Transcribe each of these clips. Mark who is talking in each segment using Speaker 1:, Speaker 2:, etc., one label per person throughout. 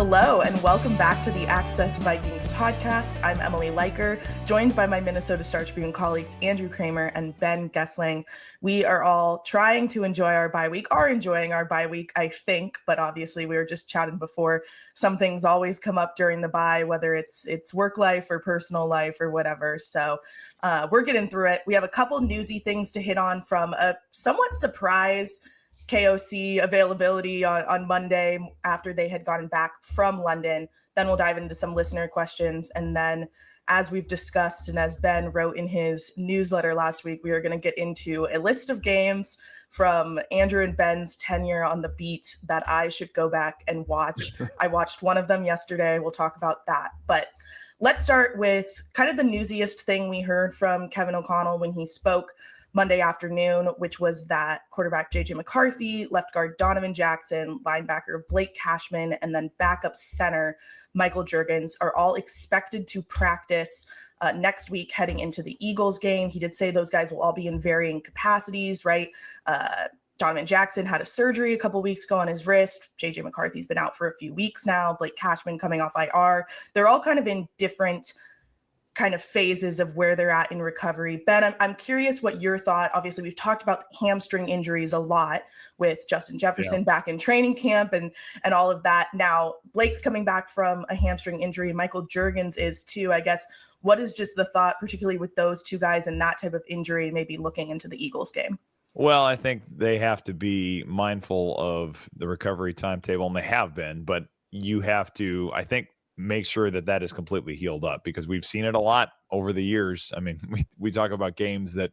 Speaker 1: Hello, and welcome back to the Access Vikings podcast. I'm Emily Leiker, joined by my Minnesota Star Tribune colleagues Andrew Krammer and Ben Goessling. We are all trying to enjoy our bye week, enjoying our bye week, I think, but obviously we were just chatting before. Some things always come up during the bye, whether it's work life or personal life or whatever. So we're getting through it. We have a couple newsy things to hit on from a somewhat surprise KOC availability on Monday after they had gotten back from London. Then we'll dive into some listener questions. And then, as we've discussed and as Ben wrote in his newsletter last week, we are going to get into a list of games from Andrew and Ben's tenure on the beat that I should go back and watch. I watched one of them yesterday. We'll talk about that. But let's start with kind of the newsiest thing we heard from Kevin O'Connell when he spoke Monday afternoon, which was that quarterback J.J. McCarthy, left guard Donovan Jackson, linebacker Blake Cashman, and then backup center Michael Juergens are all expected to practice next week heading into the Eagles game. He did say those guys will all be in varying capacities, right? Donovan Jackson had a surgery a couple weeks ago on his wrist. J.J. McCarthy's been out for a few weeks now. Blake Cashman coming off IR. They're all kind of in different kind of phases of where they're at in recovery. Ben, I'm curious what your thought. Obviously, we've talked about hamstring injuries a lot with Justin Jefferson back in training camp and all of that. Now, Blake's coming back from a hamstring injury. Michael Juergens is too. I guess, what is just the thought, particularly with those two guys and that type of injury, maybe looking into the Eagles game?
Speaker 2: Well, I think they have to be mindful of the recovery timetable, and they have been, but you have to, I think, make sure that is completely healed up, because we've seen it a lot over the years. I mean, we talk about games that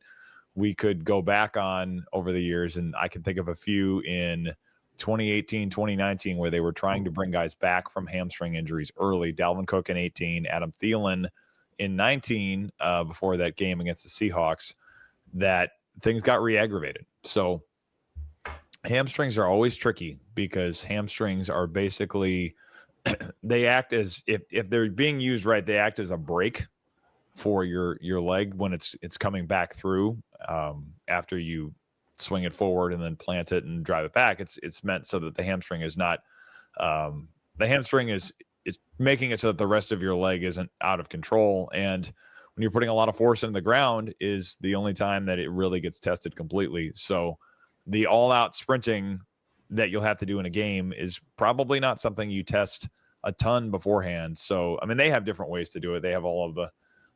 Speaker 2: we could go back on over the years, and I can think of a few in 2018, 2019, where they were trying to bring guys back from hamstring injuries early. Dalvin Cook in 18, Adam Thielen in 19, before that game against the Seahawks, that things got re-aggravated. So hamstrings are always tricky, because hamstrings are basically they act as, if they're being used right, they act as a brake for your leg when it's coming back through after you swing it forward and then plant it and drive it back. It's meant so that the hamstring is not it's making it so that the rest of your leg isn't out of control. And when you're putting a lot of force into the ground is the only time that it really gets tested completely. So the all-out sprinting that you'll have to do in a game is probably not something you test a ton beforehand. So, I mean, they have different ways to do it. They have all of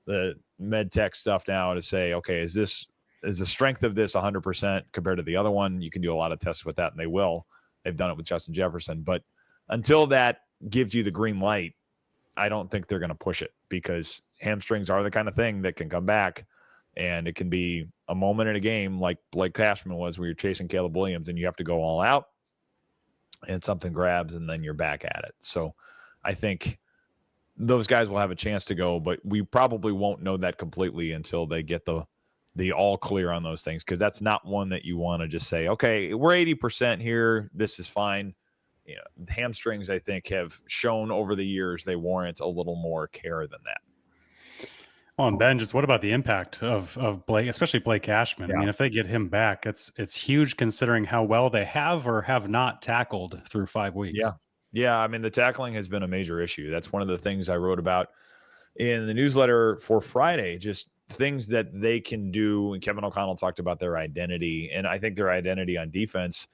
Speaker 2: the med tech stuff now to say, okay, is the strength of this 100% compared to the other one? You can do a lot of tests with that, and they will. They've done it with Justin Jefferson. But until that gives you the green light, I don't think they're going to push it, because hamstrings are the kind of thing that can come back, and it can be a moment in a game like Blake Cashman was, where you're chasing Caleb Williams and you have to go all out, and something grabs and then you're back at it. So I think those guys will have a chance to go, but we probably won't know that completely until they get the all clear on those things, because that's not one that you want to just say, okay, we're 80% here, this is fine. You know, hamstrings, I think, have shown over the years they warrant a little more care than that.
Speaker 3: Well, and Ben, just what about the impact of Blake, especially Blake Cashman?
Speaker 2: Yeah.
Speaker 3: I mean, if they get him back, it's huge, considering how well they have or have not tackled through 5 weeks.
Speaker 2: Yeah. I mean, the tackling has been a major issue. That's one of the things I wrote about in the newsletter for Friday, just things that they can do. And Kevin O'Connell talked about their identity, and I think their identity on defense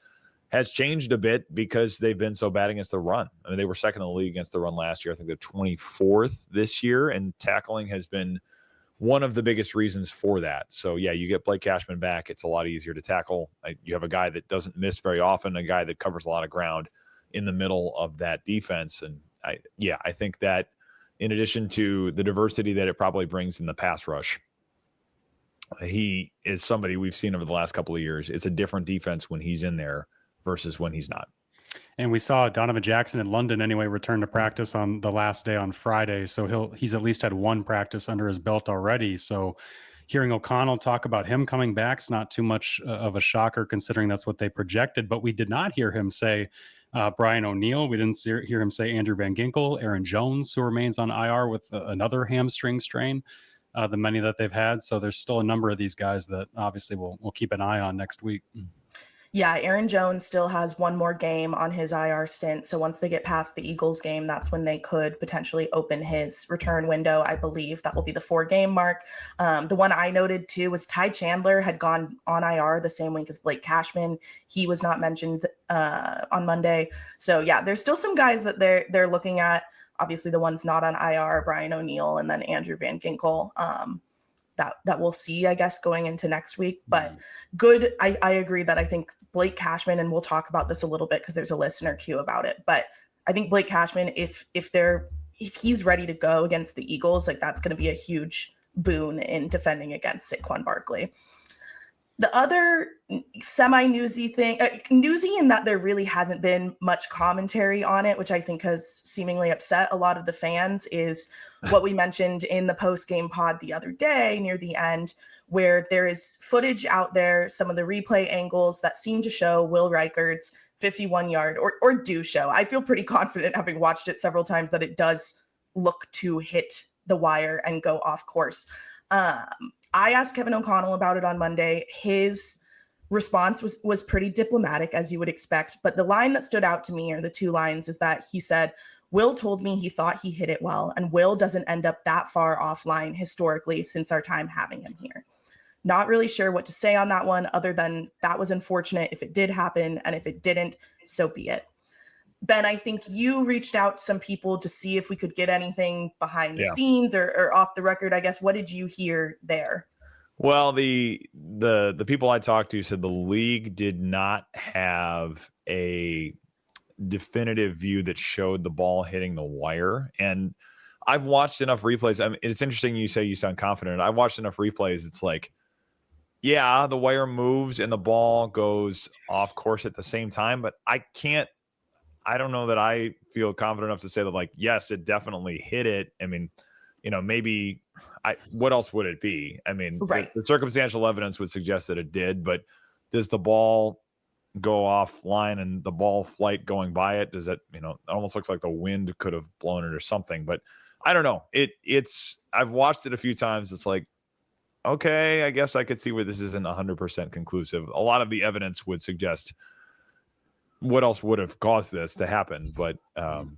Speaker 2: has changed a bit because they've been so bad against the run. I mean, they were second in the league against the run last year. I think they're 24th this year, and tackling has been one of the biggest reasons for that. So, yeah, you get Blake Cashman back, it's a lot easier to tackle. You have a guy that doesn't miss very often, a guy that covers a lot of ground in the middle of that defense. And, I think that in addition to the diversity that it probably brings in the pass rush, he is somebody we've seen over the last couple of years. It's a different defense when he's in there versus when he's not.
Speaker 3: And we saw Donovan Jackson in London anyway return to practice on the last day on Friday. So he's at least had one practice under his belt already. So hearing O'Connell talk about him coming back is not too much of a shocker, considering that's what they projected. But we did not hear him say Brian O'Neill. We didn't hear him say Andrew Van Ginkel, Aaron Jones, who remains on IR with another hamstring strain, the many that they've had. So there's still a number of these guys that obviously we'll keep an eye on next week.
Speaker 1: Yeah, Aaron Jones still has one more game on his IR stint. So once they get past the Eagles game, that's when they could potentially open his return window. I believe that will be the 4-game mark. The one I noted too was Ty Chandler had gone on IR the same week as Blake Cashman. He was not mentioned on Monday. So yeah, there's still some guys that they're looking at. Obviously, the ones not on IR, Brian O'Neill and then Andrew Van Ginkel. That we'll see, I guess, going into next week. But good. I agree that I think Blake Cashman, and we'll talk about this a little bit because there's a listener queue about it. But I think Blake Cashman, if he's ready to go against the Eagles, like that's going to be a huge boon in defending against Saquon Barkley. The other semi-newsy thing, newsy in that there really hasn't been much commentary on it, which I think has seemingly upset a lot of the fans, is what we mentioned in the post-game pod the other day near the end, where there is footage out there, some of the replay angles that seem to show Will Reichard's 51-yard, or do show. I feel pretty confident, having watched it several times, that it does look to hit the wire and go off course. I asked Kevin O'Connell about it on Monday. His response was pretty diplomatic, as you would expect. But the line that stood out to me, or the two lines, is that he said, Will told me he thought he hit it well, and Will doesn't end up that far offline historically since our time having him here. Not really sure what to say on that one, other than that was unfortunate if it did happen, and if it didn't, so be it. Ben, I think you reached out to some people to see if we could get anything behind the scenes or off the record. I guess, what did you hear there?
Speaker 2: Well, the people I talked to said the league did not have a definitive view that showed the ball hitting the wire. And I've watched enough replays. I mean, it's interesting you say you sound confident. I've watched enough replays. It's like, yeah, the wire moves and the ball goes off course at the same time, but I don't know that I feel confident enough to say that, like, yes, it definitely hit it. I mean, maybe what else would it be? I mean,
Speaker 1: right.
Speaker 2: The circumstantial evidence would suggest that it did, but does the ball go offline and the ball flight going by it? Does it, it almost looks like the wind could have blown it or something, but I don't know. I've watched it a few times. It's like, okay, I guess I could see where this isn't 100% conclusive. A lot of the evidence would suggest what else would have caused this to happen. But I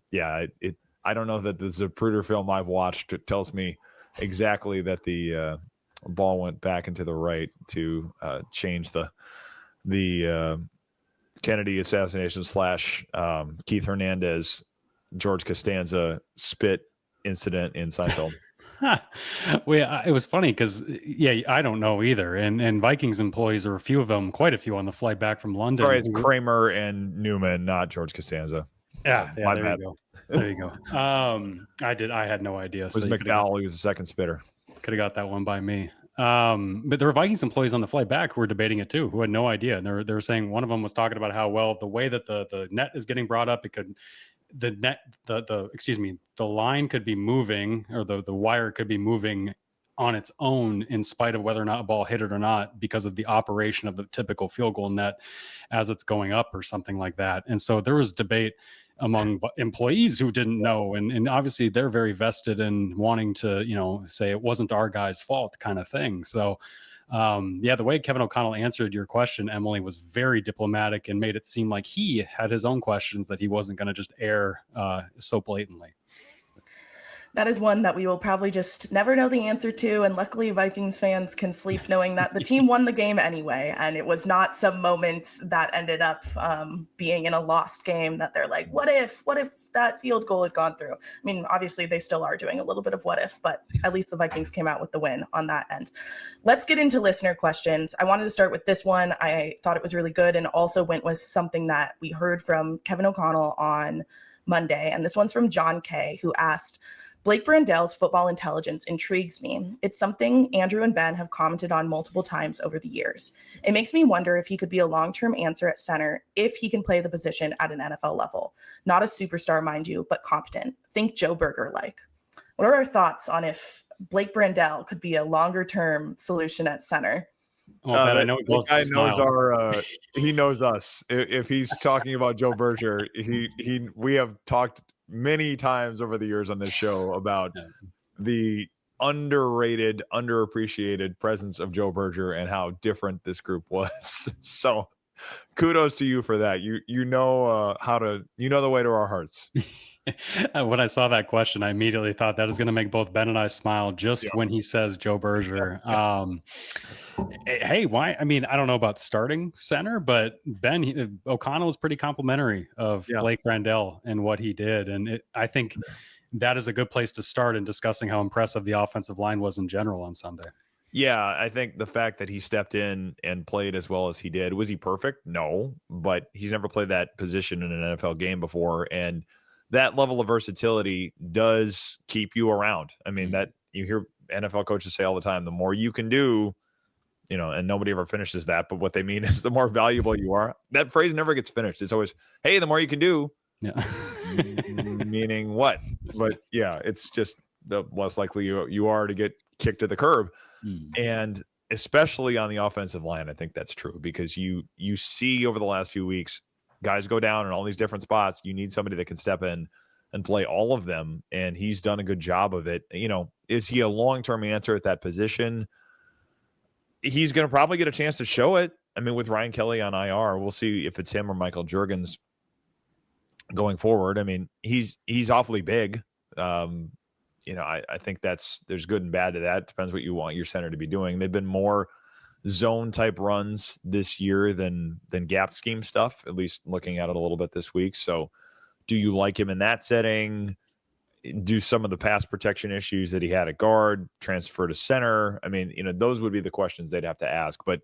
Speaker 2: don't know that the Zapruder film I've watched tells me exactly that the ball went back into the right to change the Kennedy assassination / Keith Hernandez, George Costanza spit incident in Seinfeld.
Speaker 3: Well, it was funny because, I don't know either. And Vikings employees, or quite a few on the flight back from London.
Speaker 2: Sorry, it's Krammer and Newman, not George Costanza.
Speaker 3: Yeah, there you go. There you go. I had no idea.
Speaker 2: It was McDowell. He was the second spitter.
Speaker 3: Could have got that one by me. But there were Vikings employees on the flight back who were debating it too, who had no idea. And they were saying, one of them was talking about how, well, the way that the net is getting brought up, the line could be moving, or the wire could be moving on its own in spite of whether or not a ball hit it or not, because of the operation of the typical field goal net as it's going up or something like that. And so there was debate among employees who didn't know. And obviously they're very vested in wanting to, say it wasn't our guy's fault kind of thing. So the way Kevin O'Connell answered your question, Emily, was very diplomatic and made it seem like he had his own questions that he wasn't going to just air so blatantly.
Speaker 1: That is one that we will probably just never know the answer to. And luckily, Vikings fans can sleep knowing that the team won the game anyway. And it was not some moment that ended up being in a lost game that they're like, what if that field goal had gone through? I mean, obviously, they still are doing a little bit of what if, but at least the Vikings came out with the win on that end. Let's get into listener questions. I wanted to start with this one. I thought it was really good, and also went with something that we heard from Kevin O'Connell on Monday. And this one's from John K., who asked, Blake Brandell's football intelligence intrigues me. It's something Andrew and Ben have commented on multiple times over the years. It makes me wonder if he could be a long-term answer at center if he can play the position at an NFL level. Not a superstar, mind you, but competent. Think Joe Burger-like. What are our thoughts on if Blake Brandell could be a longer-term solution at center?
Speaker 3: Oh, I know
Speaker 2: the guy knows he knows us. If he's talking about Joe Berger, we have talked many times over the years on this show about the underrated, underappreciated presence of Joe Berger and how different this group was. So Kudos to you for that. You know the way to our hearts.
Speaker 3: When I saw that question, I immediately thought that is going to make both Ben and I smile just when he says Joe Berger. Hey, why? I mean, I don't know about starting center, but O'Connell is pretty complimentary of Blake Brandell and what he did. And I think that is a good place to start in discussing how impressive the offensive line was in general on Sunday.
Speaker 2: Yeah, I think the fact that he stepped in and played as well as he did, was he perfect? No, but he's never played that position in an NFL game before. And that level of versatility does keep you around. I mean, that you hear NFL coaches say all the time, the more you can do, and nobody ever finishes that. But what they mean is the more valuable you are. That phrase never gets finished. It's always, hey, the more you can do.
Speaker 3: Yeah.
Speaker 2: Meaning what? But yeah, it's just the less likely you are to get kicked to the curb. And especially on the offensive line, I think that's true, because you see over the last few weeks, guys go down in all these different spots. You need somebody that can step in and play all of them, and he's done a good job of it. Is he a long-term answer at that position? He's going to probably get a chance to show it. I mean, with Ryan Kelly on IR, we'll see if it's him or Michael Juergens going forward. I mean, he's awfully big. I think there's good and bad to that. Depends what you want your center to be doing. They've been more zone type runs this year than gap scheme stuff, at least looking at it a little bit this week. So do you like him in that setting? Do some of the pass protection issues that he had at guard transfer to center? I mean, those would be the questions they'd have to ask. But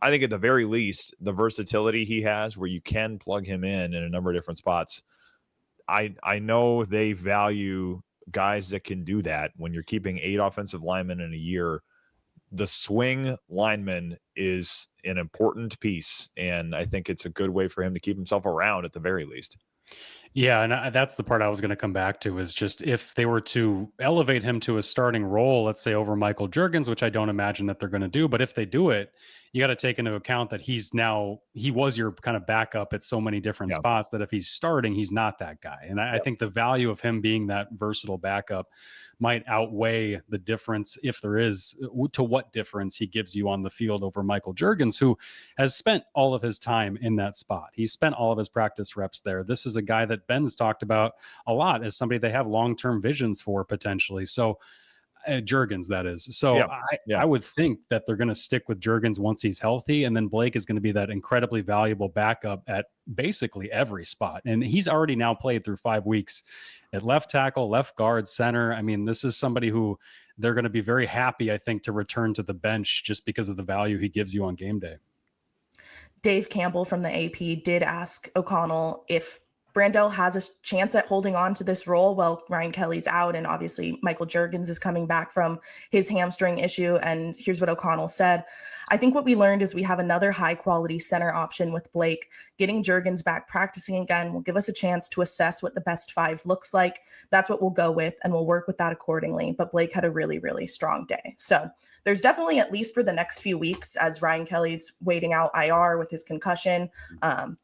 Speaker 2: I think at the very least, the versatility he has where you can plug him in a number of different spots. I know they value guys that can do that. When you're keeping 8 offensive linemen in a year, the swing lineman is an important piece. And I think it's a good way for him to keep himself around at the very least.
Speaker 3: Yeah, and that's the part I was going to come back to, is just if they were to elevate him to a starting role, let's say over Michael Juergens, which I don't imagine that they're going to do, but if they do it, you got to take into account that he was your kind of backup at so many different spots that if he's starting, he's not that guy. And I think the value of him being that versatile backup might outweigh the difference, if there is, to what difference he gives you on the field over Michael Juergens, who has spent all of his time in that spot. He's spent all of his practice reps there. This is a guy that Ben's talked about a lot as somebody they have long-term visions for potentially. So Juergens, that is. So I would think that they're going to stick with Juergens once he's healthy, and then Blake is going to be that incredibly valuable backup at basically every spot. And he's already now played through 5 weeks at left tackle, left guard, center. I mean, this is somebody who they're going to be very happy, I think, to return to the bench just because of the value he gives you on game day.
Speaker 1: Dave Campbell from the AP did ask O'Connell if Brandell has a chance at holding on to this role while Ryan Kelly's out, and obviously Michael Juergens is coming back from his hamstring issue. And here's what O'Connell said: I think what we learned is we have another high quality center option with Blake. Getting Juergens back practicing again will give us a chance to assess what the best 5 looks like. That's what we'll go with, and we'll work with that accordingly. But Blake had a really, really strong day. So there's definitely, at least for the next few weeks, as Ryan Kelly's waiting out IR with his concussion,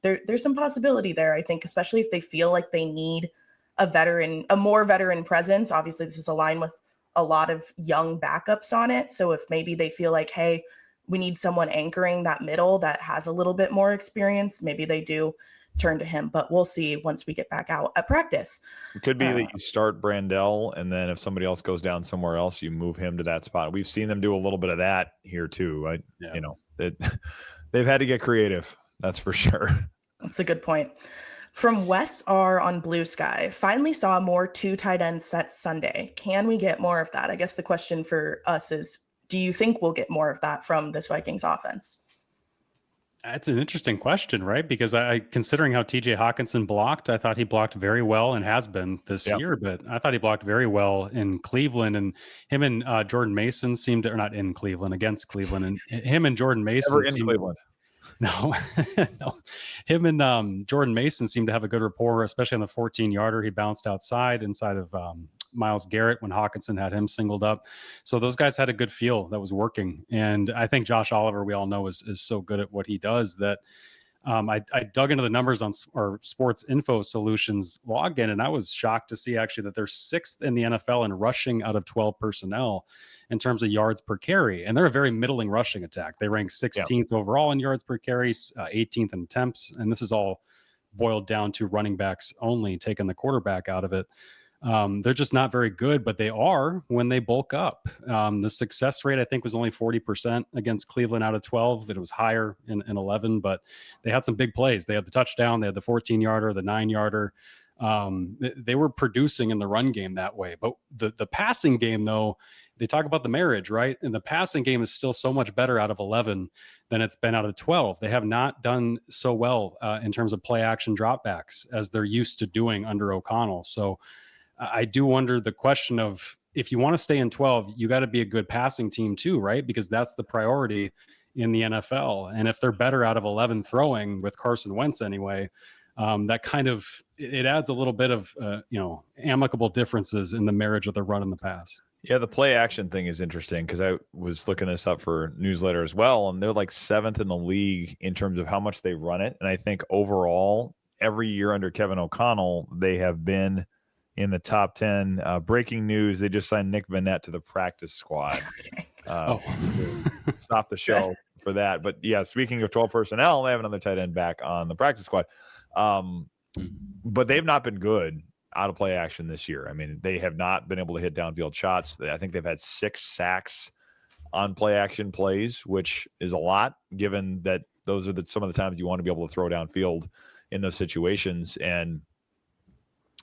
Speaker 1: there's some possibility there, I think, especially if they feel like they need a more veteran presence. Obviously, this is a line with a lot of young backups on it. So if maybe they feel like, hey, we need someone anchoring that middle that has a little bit more experience, maybe they do turn to him. But we'll see once we get back out at practice.
Speaker 2: It could be that you start Brandell, and then if somebody else goes down somewhere else, you move him to that spot. We've seen them do a little bit of that here too. They've had to get creative. That's for sure.
Speaker 1: That's a good point. From Wes R on Blue Sky, finally saw more 2 tight end sets Sunday. Can we get more of that? I guess the question for us is, do you think we'll get more of that from this Vikings offense?
Speaker 3: That's an interesting question, right? Because considering how TJ Hawkinson blocked, I thought he blocked very well and has been this year, but I thought he blocked very well in Cleveland, and him and Jordan Mason seemed to, or not in Cleveland, against Cleveland, and him and Jordan Mason.
Speaker 2: Never in Cleveland.
Speaker 3: No, no. Him and Jordan Mason seemed to have a good rapport, especially on the 14-yarder. He bounced inside of Myles Garrett when Hawkinson had him singled up. So those guys had a good feel that was working. And I think Josh Oliver, we all know, is so good at what he does that I dug into the numbers on our Sports Info Solutions login, and I was shocked to see actually that they're 6th in the NFL in rushing out of 12 personnel. in terms of yards per carry. And they're a very middling rushing attack. They rank 16th overall in yards per carry, 18th in attempts. And this is all boiled down to running backs only, taking the quarterback out of it. They're just not very good, but they are when they bulk up. The success rate, I think, was only 40% against Cleveland out of 12. It was higher in 11, but they had some big plays. They had the touchdown, they had the 14-yarder, the 9-yarder. They were producing in the run game that way. But the passing game, though, they talk about the marriage, right? And the passing game is still so much better out of 11 than it's been out of 12. They have not done so well in terms of play action dropbacks as they're used to doing under O'Connell. So I do wonder the question of, if you want to stay in 12, you got to be a good passing team too, right? Because that's the priority in the NFL. And if they're better out of 11 throwing with Carson Wentz anyway, that kind of, it adds a little bit of, amicable differences in the marriage of the run and the pass.
Speaker 2: Yeah, the play action thing is interesting because I was looking this up for newsletter as well, and they're like 7th in the league in terms of how much they run it. And I think overall, every year under Kevin O'Connell, they have been in the top 10. Breaking news, they just signed Nick Vannett to the practice squad. Stop the show for that. But yeah, speaking of 12 personnel, they have another tight end back on the practice squad. But they've not been good out of play action this year. I mean, they have not been able to hit downfield shots. I think they've had 6 sacks on play action plays, which is a lot given that those are some of the times you want to be able to throw downfield in those situations. And,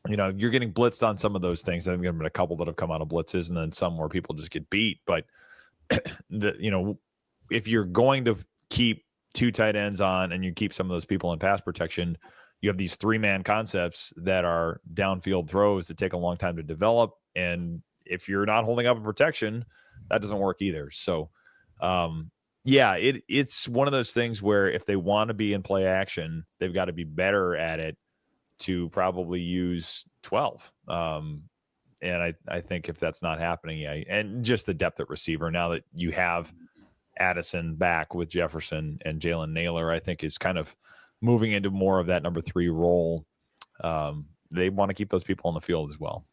Speaker 2: you're getting blitzed on some of those things. I think there have been a couple that have come out of blitzes and then some where people just get beat. But, if you're going to keep 2 tight ends on and you keep some of those people in pass protection, you have these 3-man concepts that are downfield throws that take a long time to develop. And if you're not holding up a protection, that doesn't work either. So, it's one of those things where if they want to be in play action, they've got to be better at it to probably use 12. And I think if that's not happening, and just the depth at receiver, now that you have Addison back with Jefferson and Jalen Naylor, I think is kind of moving into more of that number 3 role. They want to keep those people on the field as well.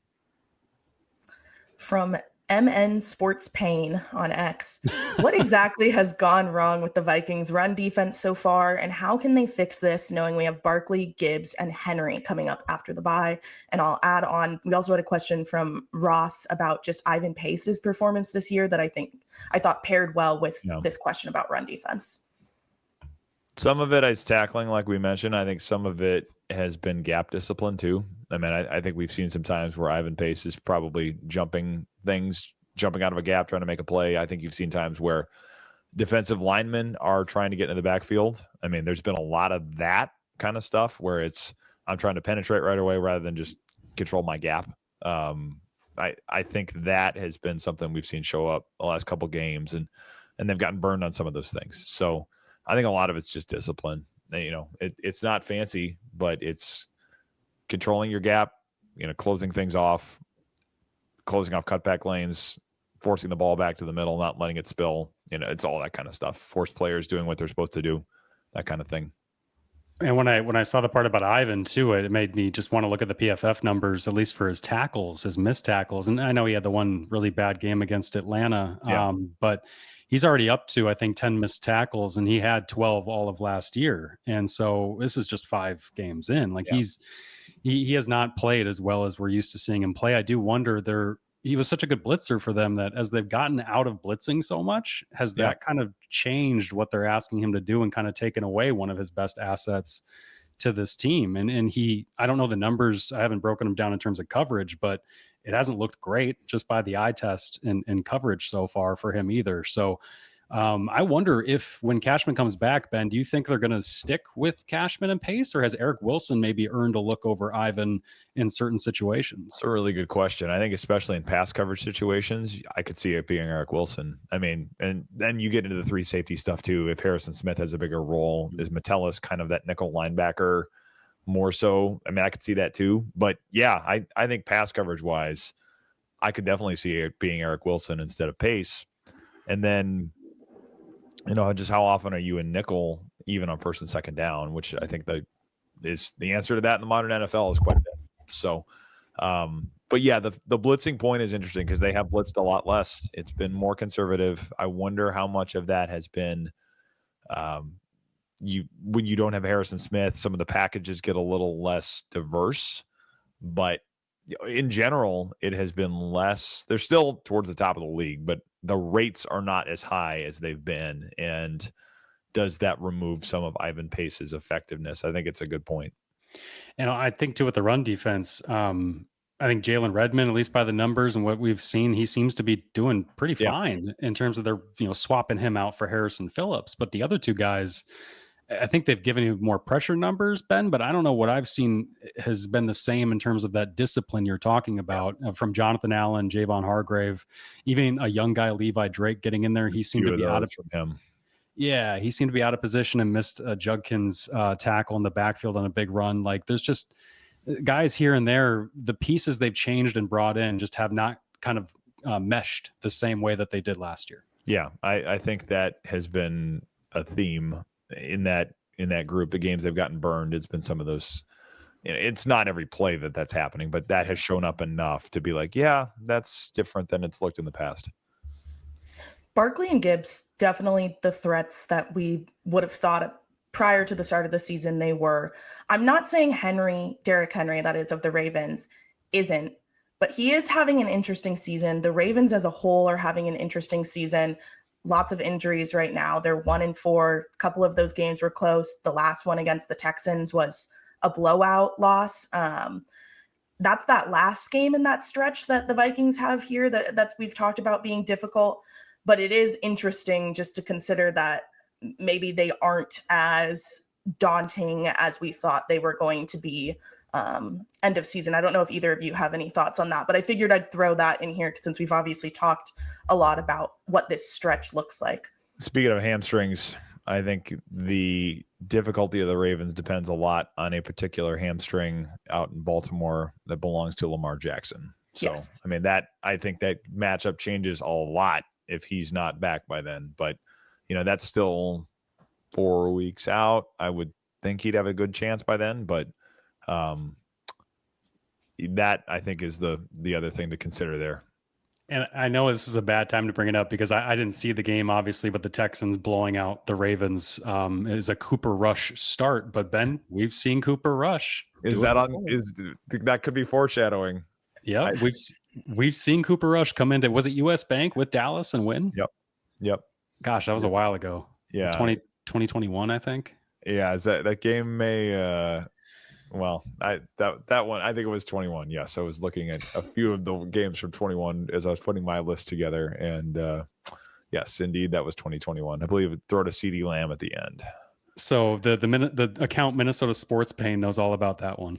Speaker 1: From MN Sports Pain on X, what exactly has gone wrong with the Vikings run defense so far, and how can they fix this knowing we have Barkley, Gibbs, and Henry coming up after the bye? And I'll add on, we also had a question from Ross about just Ivan Pace's performance this year that I thought paired well with this question about run defense.
Speaker 2: Some of it is tackling, like we mentioned. I think some of it has been gap discipline too. I mean, I think we've seen some times where Ivan Pace is probably jumping out of a gap, trying to make a play. I think you've seen times where defensive linemen are trying to get into the backfield. I mean, there's been a lot of that kind of stuff where I'm trying to penetrate right away rather than just control my gap. I think that has been something we've seen show up the last couple games, and they've gotten burned on some of those things. So I think a lot of it's just discipline. It's not fancy, but it's controlling your gap, closing things off, closing off cutback lanes, forcing the ball back to the middle, not letting it spill. It's all that kind of stuff. Force players doing what they're supposed to do, that kind of thing.
Speaker 3: And when I saw the part about Ivan too, it made me just want to look at the PFF numbers, at least for his tackles, his missed tackles. And I know he had the one really bad game against Atlanta, but he's already up to, I think, 10 missed tackles, and he had 12 all of last year. And so this is just 5 games in. He has not played as well as we're used to seeing him play. I do wonder he was such a good blitzer for them that as they've gotten out of blitzing so much, has that kind of changed what they're asking him to do and kind of taken away one of his best assets to this team? And I don't know the numbers. I haven't broken them down in terms of coverage, but it hasn't looked great just by the eye test and coverage so far for him either. So I wonder if when Cashman comes back, Ben, do you think they're going to stick with Cashman and Pace, or has Eric Wilson maybe earned a look over Ivan in certain situations?
Speaker 2: It's a really good question. I think especially in pass coverage situations, I could see it being Eric Wilson. I mean, and then you get into the 3 safety stuff too. If Harrison Smith has a bigger role, is Metellus kind of that nickel linebacker more so? I mean, I could see that too. But yeah, I think pass coverage wise, I could definitely see it being Eric Wilson instead of Pace. And then, just how often are you in nickel, even on first and second down, which I think is the answer to that in the modern NFL is quite a bit. So But yeah, the blitzing point is interesting because they have blitzed a lot less. It's been more conservative. I wonder how much of that has been when you don't have Harrison Smith, some of the packages get a little less diverse. But in general, it has been less. They're still towards the top of the league, but the rates are not as high as they've been. And does that remove some of Ivan Pace's effectiveness? I think it's a good point.
Speaker 3: And I think too with the run defense, I think Jalen Redmond, at least by the numbers and what we've seen, he seems to be doing pretty fine in terms of their, swapping him out for Harrison Phillips. But the other two guys, I think they've given you more pressure numbers, Ben, but I don't know what I've seen has been the same in terms of that discipline you're talking about from Jonathan Allen, Javon Hargrave, even a young guy, Levi Drake, getting in there. He seemed to be out of
Speaker 2: from him.
Speaker 3: Yeah, he seemed to be out of position and missed Judkins' tackle in the backfield on a big run. Like there's just guys here and there, the pieces they've changed and brought in just have not kind of meshed the same way that they did last year.
Speaker 2: Yeah, I think that has been a theme in that group. The games they've gotten burned, it's been some of those. It's not every play that's happening, but that has shown up enough to be like, yeah, that's different than it's looked in the past.
Speaker 1: Barkley and Gibbs, definitely the threats that we would have thought prior to the start of the season they were. I'm not saying Derrick Henry, that is, of the Ravens, isn't, but he is having an interesting season. The Ravens as a whole are having an interesting season. Lots of injuries right now. They're 1-4. A couple of those games were close. The last one against the Texans was a blowout loss. That's that last game in that stretch that the Vikings have here that we've talked about being difficult. But it is interesting just to consider that maybe they aren't as daunting as we thought they were going to be end of season. I don't know if either of you have any thoughts on that, but I figured I'd throw that in here since we've obviously talked a lot about what this stretch looks like.
Speaker 2: Speaking of hamstrings, I think the difficulty of the Ravens depends a lot on a particular hamstring out in Baltimore that belongs to Lamar Jackson. So, yes. I mean, I think that matchup changes a lot if he's not back by then, but that's still 4 weeks out. I would think he'd have a good chance by then, but that I think is the other thing to consider there.
Speaker 3: And I know this is a bad time to bring it up because I didn't see the game, obviously, but the Texans blowing out the Ravens is a Cooper Rush start. But Ben, we've seen Cooper Rush.
Speaker 2: That could be foreshadowing?
Speaker 3: Yeah, we've seen Cooper Rush come into, was it US Bank with Dallas and win?
Speaker 2: Yep.
Speaker 3: Gosh, that was a while ago.
Speaker 2: Yeah.
Speaker 3: 2021, I think.
Speaker 2: Yeah, is that game may that one, I think it was 21. Yes, I was looking at a few of the games from 21 as I was putting my list together, and yes, indeed, that was 2021. I believe it threw to CD Lamb at the end.
Speaker 3: So the account Minnesota Sports Pain knows all about that one.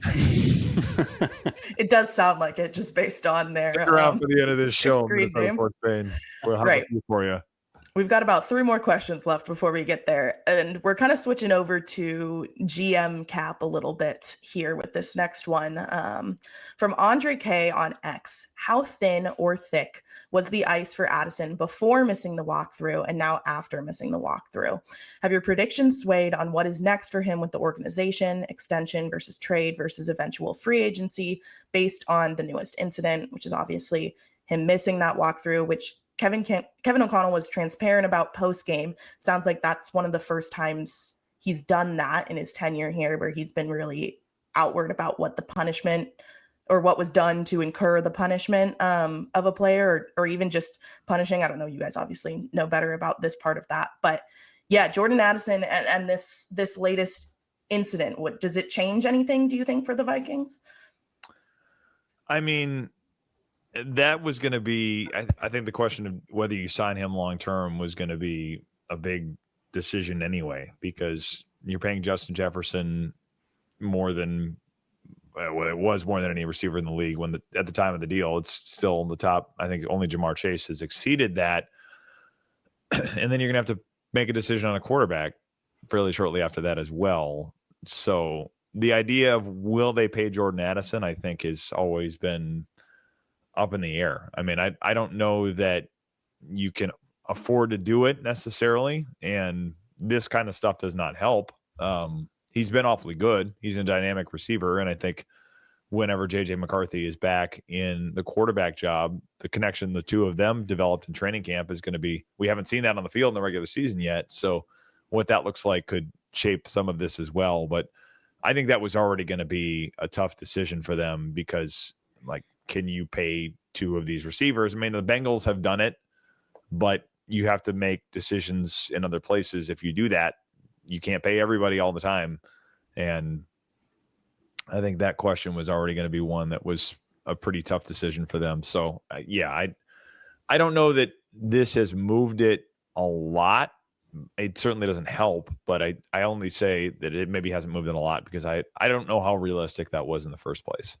Speaker 1: It does sound like it, just based on their.
Speaker 2: Stick around for the end of this show, Minnesota Sports Pain. We'll have a few for you.
Speaker 1: We've got about 3 more questions left before we get there. And we're kind of switching over to GM Cap a little bit here with this next one. From Andre K on X, how thin or thick was the ice for Addison before missing the walkthrough and now after missing the walkthrough? Have your predictions swayed on what is next for him with the organization, extension versus trade versus eventual free agency based on the newest incident, which is obviously him missing that walkthrough, which Kevin O'Connell was transparent about post-game. Sounds like that's one of the first times he's done that in his tenure here, where he's been really outward about what the punishment or what was done to incur the punishment of a player or even just punishing. I don't know. You guys obviously know better about this part of that. But yeah, Jordan Addison and this latest incident, does it change anything, do you think, for the Vikings?
Speaker 2: I mean, that was going to be, I think the question of whether you sign him long-term was going to be a big decision anyway, because you're paying Justin Jefferson more than, it was more than any receiver in the league at the time of the deal. It's still in the top. I think only Jamar Chase has exceeded that. And then you're going to have to make a decision on a quarterback fairly shortly after that as well. So the idea of will they pay Jordan Addison, I think, has always been up in the air. I mean, I don't know that you can afford to do it necessarily, and this kind of stuff does not help. He's been awfully good. He's a dynamic receiver, and I think whenever JJ McCarthy is back in the quarterback job, the connection the two of them developed in training camp is going to be, we haven't seen that on the field in the regular season yet. So what that looks like could shape some of this as well. But I think that was already going to be a tough decision for them because, like, can you pay two of these receivers? I mean, the Bengals have done it, but you have to make decisions in other places. If you do that, you can't pay everybody all the time. And I think that question was already going to be one that was a pretty tough decision for them. So, I don't know that this has moved it a lot. It certainly doesn't help, but I only say that it maybe hasn't moved it a lot because I don't know how realistic that was in the first place.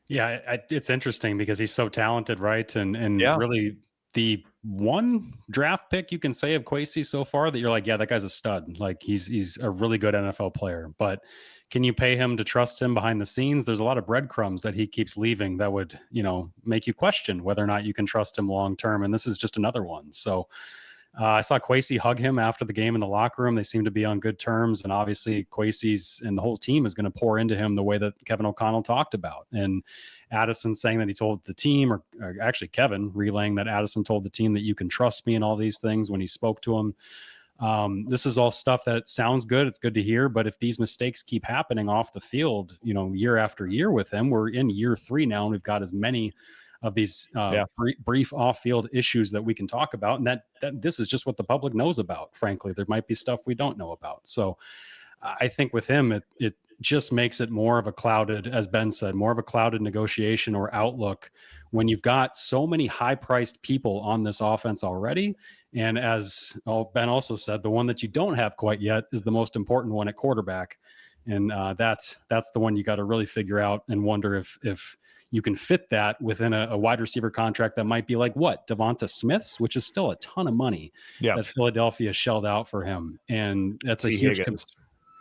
Speaker 3: Yeah, it's interesting because he's so talented, right? And
Speaker 2: Yeah.
Speaker 3: really the one draft pick you can say of Kwesi so far that you're like, yeah, that guy's a stud. Like he's a really good NFL player. But can you pay him to trust him behind the scenes? There's a lot of breadcrumbs that he keeps leaving that would, make you question whether or not you can trust him long term. And this is just another one. So I saw Kwesi hug him after the game in the locker room. They seem to be on good terms. And obviously Kwesi's and the whole team is going to pour into him the way that Kevin O'Connell talked about. And Addison saying that he told the team, or actually Kevin relaying that Addison told the team that you can trust me and all these things when he spoke to him. This is all stuff that sounds good. It's good to hear. But if these mistakes keep happening off the field, year after year with him, we're in year 3 now, and we've got as many of these brief off-field issues that we can talk about. And that this is just what the public knows about. Frankly, there might be stuff we don't know about. So I think with him, it just makes it more of a clouded, as Ben said, more of a clouded negotiation or outlook when you've got so many high-priced people on this offense already. And as Ben also said, the one that you don't have quite yet is the most important one at quarterback. And that's the one you got to really figure out and wonder if you can fit that within a wide receiver contract that might be like Devonta Smith's, which is still a ton of money that Philadelphia shelled out for him. And that's a huge,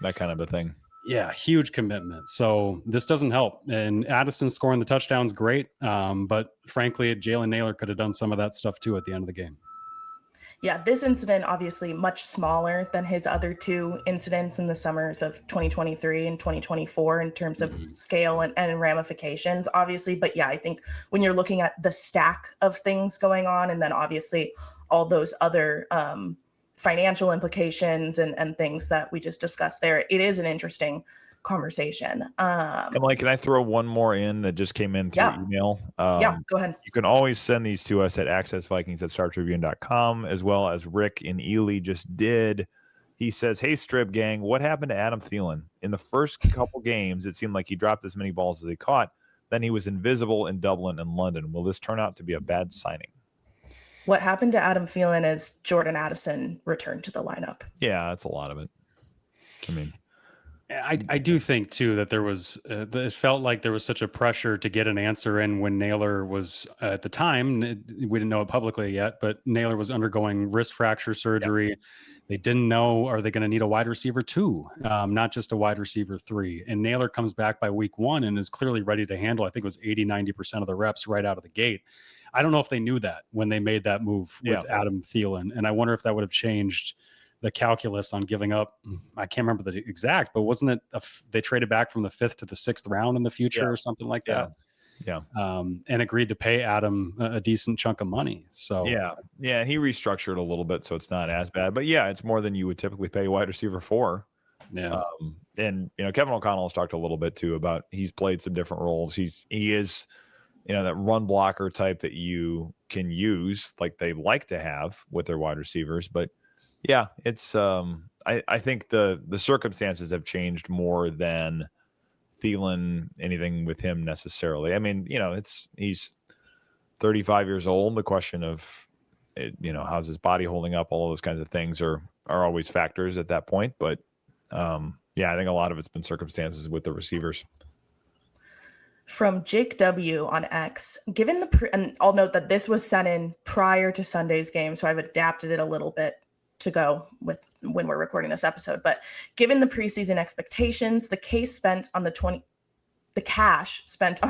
Speaker 2: that kind of a thing.
Speaker 3: Yeah, huge commitment. So this doesn't help. And Addison scoring the touchdown's great. But frankly, Jalen Nailor could have done some of that stuff too at the end of the game.
Speaker 1: Yeah, this incident obviously much smaller than his other 2 incidents in the summers of 2023 and 2024 in terms of scale and ramifications, obviously. But yeah, I think when you're looking at the stack of things going on, and then obviously all those other financial implications and things that we just discussed there, it is an interesting conversation.
Speaker 2: Emily, can I throw one more in that just came in through email?
Speaker 1: Go ahead.
Speaker 2: You can always send these to us at accessvikings@startribune.com, as well as Rick in Ely just did. He says, hey, Strib Gang, what happened to Adam Thielen? In the first couple games, it seemed like he dropped as many balls as he caught. Then he was invisible in Dublin and London. Will this turn out to be a bad signing?
Speaker 1: What happened to Adam Thielen is Jordan Addison returned to the lineup.
Speaker 2: Yeah, that's a lot of it. I mean,
Speaker 3: I do think too that there was it felt like there was such a pressure to get an answer in when Nailor was at the time, we didn't know it publicly yet, but Nailor was undergoing wrist fracture surgery. Yep. They didn't know, are they going to need a wide receiver 2, not just a wide receiver 3? And Nailor comes back by week 1 and is clearly ready to handle, I think it was 80-90% of the reps right out of the gate. I don't know if they knew that when they made that move with Adam Thielen, and I wonder if that would have changed the calculus on giving up. I can't remember the exact, but wasn't it they traded back from the 5th to the 6th round in the future or something like that?
Speaker 2: Yeah.
Speaker 3: And agreed to pay Adam a decent chunk of money. So
Speaker 2: yeah. He restructured a little bit, so it's not as bad, but yeah, it's more than you would typically pay a wide receiver for.
Speaker 3: Yeah.
Speaker 2: And Kevin O'Connell has talked a little bit too about he's played some different roles. He is, that run blocker type that you can use, like they like to have with their wide receivers, but yeah, it's I think the circumstances have changed more than Thielen, anything with him necessarily. I mean, he's 35 years old. The question of, how's his body holding up? All of those kinds of things are always factors at that point. But I think a lot of it's been circumstances with the receivers.
Speaker 1: From Jake W on X, given and I'll note that this was sent in prior to Sunday's game, so I've adapted it a little bit to go with when we're recording this episode. But given the preseason expectations, the cash spent on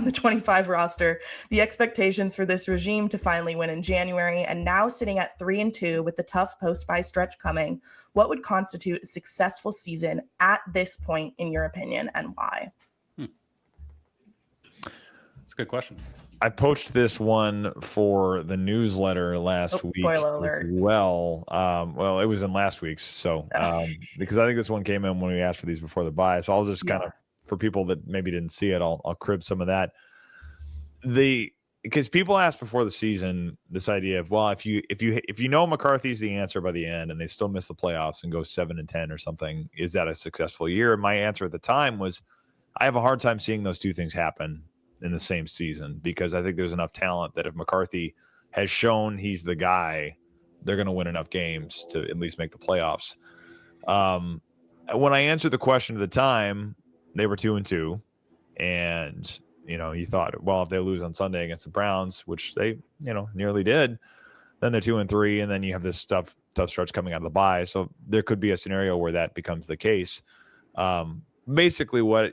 Speaker 1: the 25 roster, the expectations for this regime to finally win in January, and now sitting at 3-2 with the tough post-bye stretch coming, what would constitute a successful season at this point, in your opinion, and why?
Speaker 3: It's a good question.
Speaker 2: I poached this one for the newsletter last week.
Speaker 1: Spoiler alert.
Speaker 2: Well, it was in last week's. So, because I think this one came in when we asked for these before the buy. So I'll just kind of, for people that maybe didn't see it, I'll crib some of that. Because people asked before the season this idea of, well, if you know McCarthy's the answer by the end and they still miss the playoffs and go 7-10 or something, is that a successful year? And my answer at the time was, I have a hard time seeing those two things happen in the same season, because I think there's enough talent that if McCarthy has shown he's the guy, they're going to win enough games to at least make the playoffs. When I answered the question at the time, they were 2-2, and you thought, well, if they lose on Sunday against the Browns, which they nearly did, then they're 2-3, and then you have this tough stretch coming out of the bye. So there could be a scenario where that becomes the case. Basically, what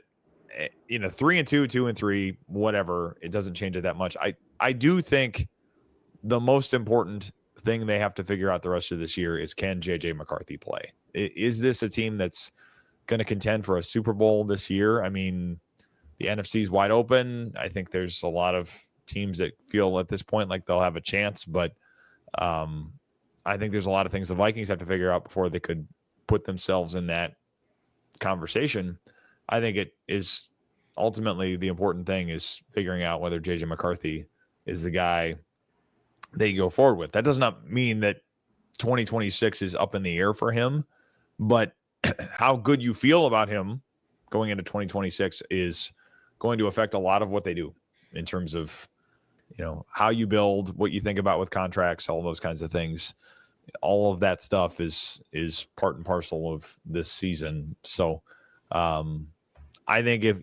Speaker 2: 3-2, 2-3, whatever, it doesn't change it that much. I do think the most important thing they have to figure out the rest of this year is, can JJ McCarthy play? Is this a team that's going to contend for a Super Bowl this year? I mean, the NFC is wide open. I think there's a lot of teams that feel at this point like they'll have a chance, but I think there's a lot of things the Vikings have to figure out before they could put themselves in that conversation. I think it is ultimately the important thing is figuring out whether JJ McCarthy is the guy they go forward with. That does not mean that 2026 is up in the air for him, but how good you feel about him going into 2026 is going to affect a lot of what they do in terms of, how you build, what you think about with contracts, all those kinds of things. All of that stuff is part and parcel of this season. So I think if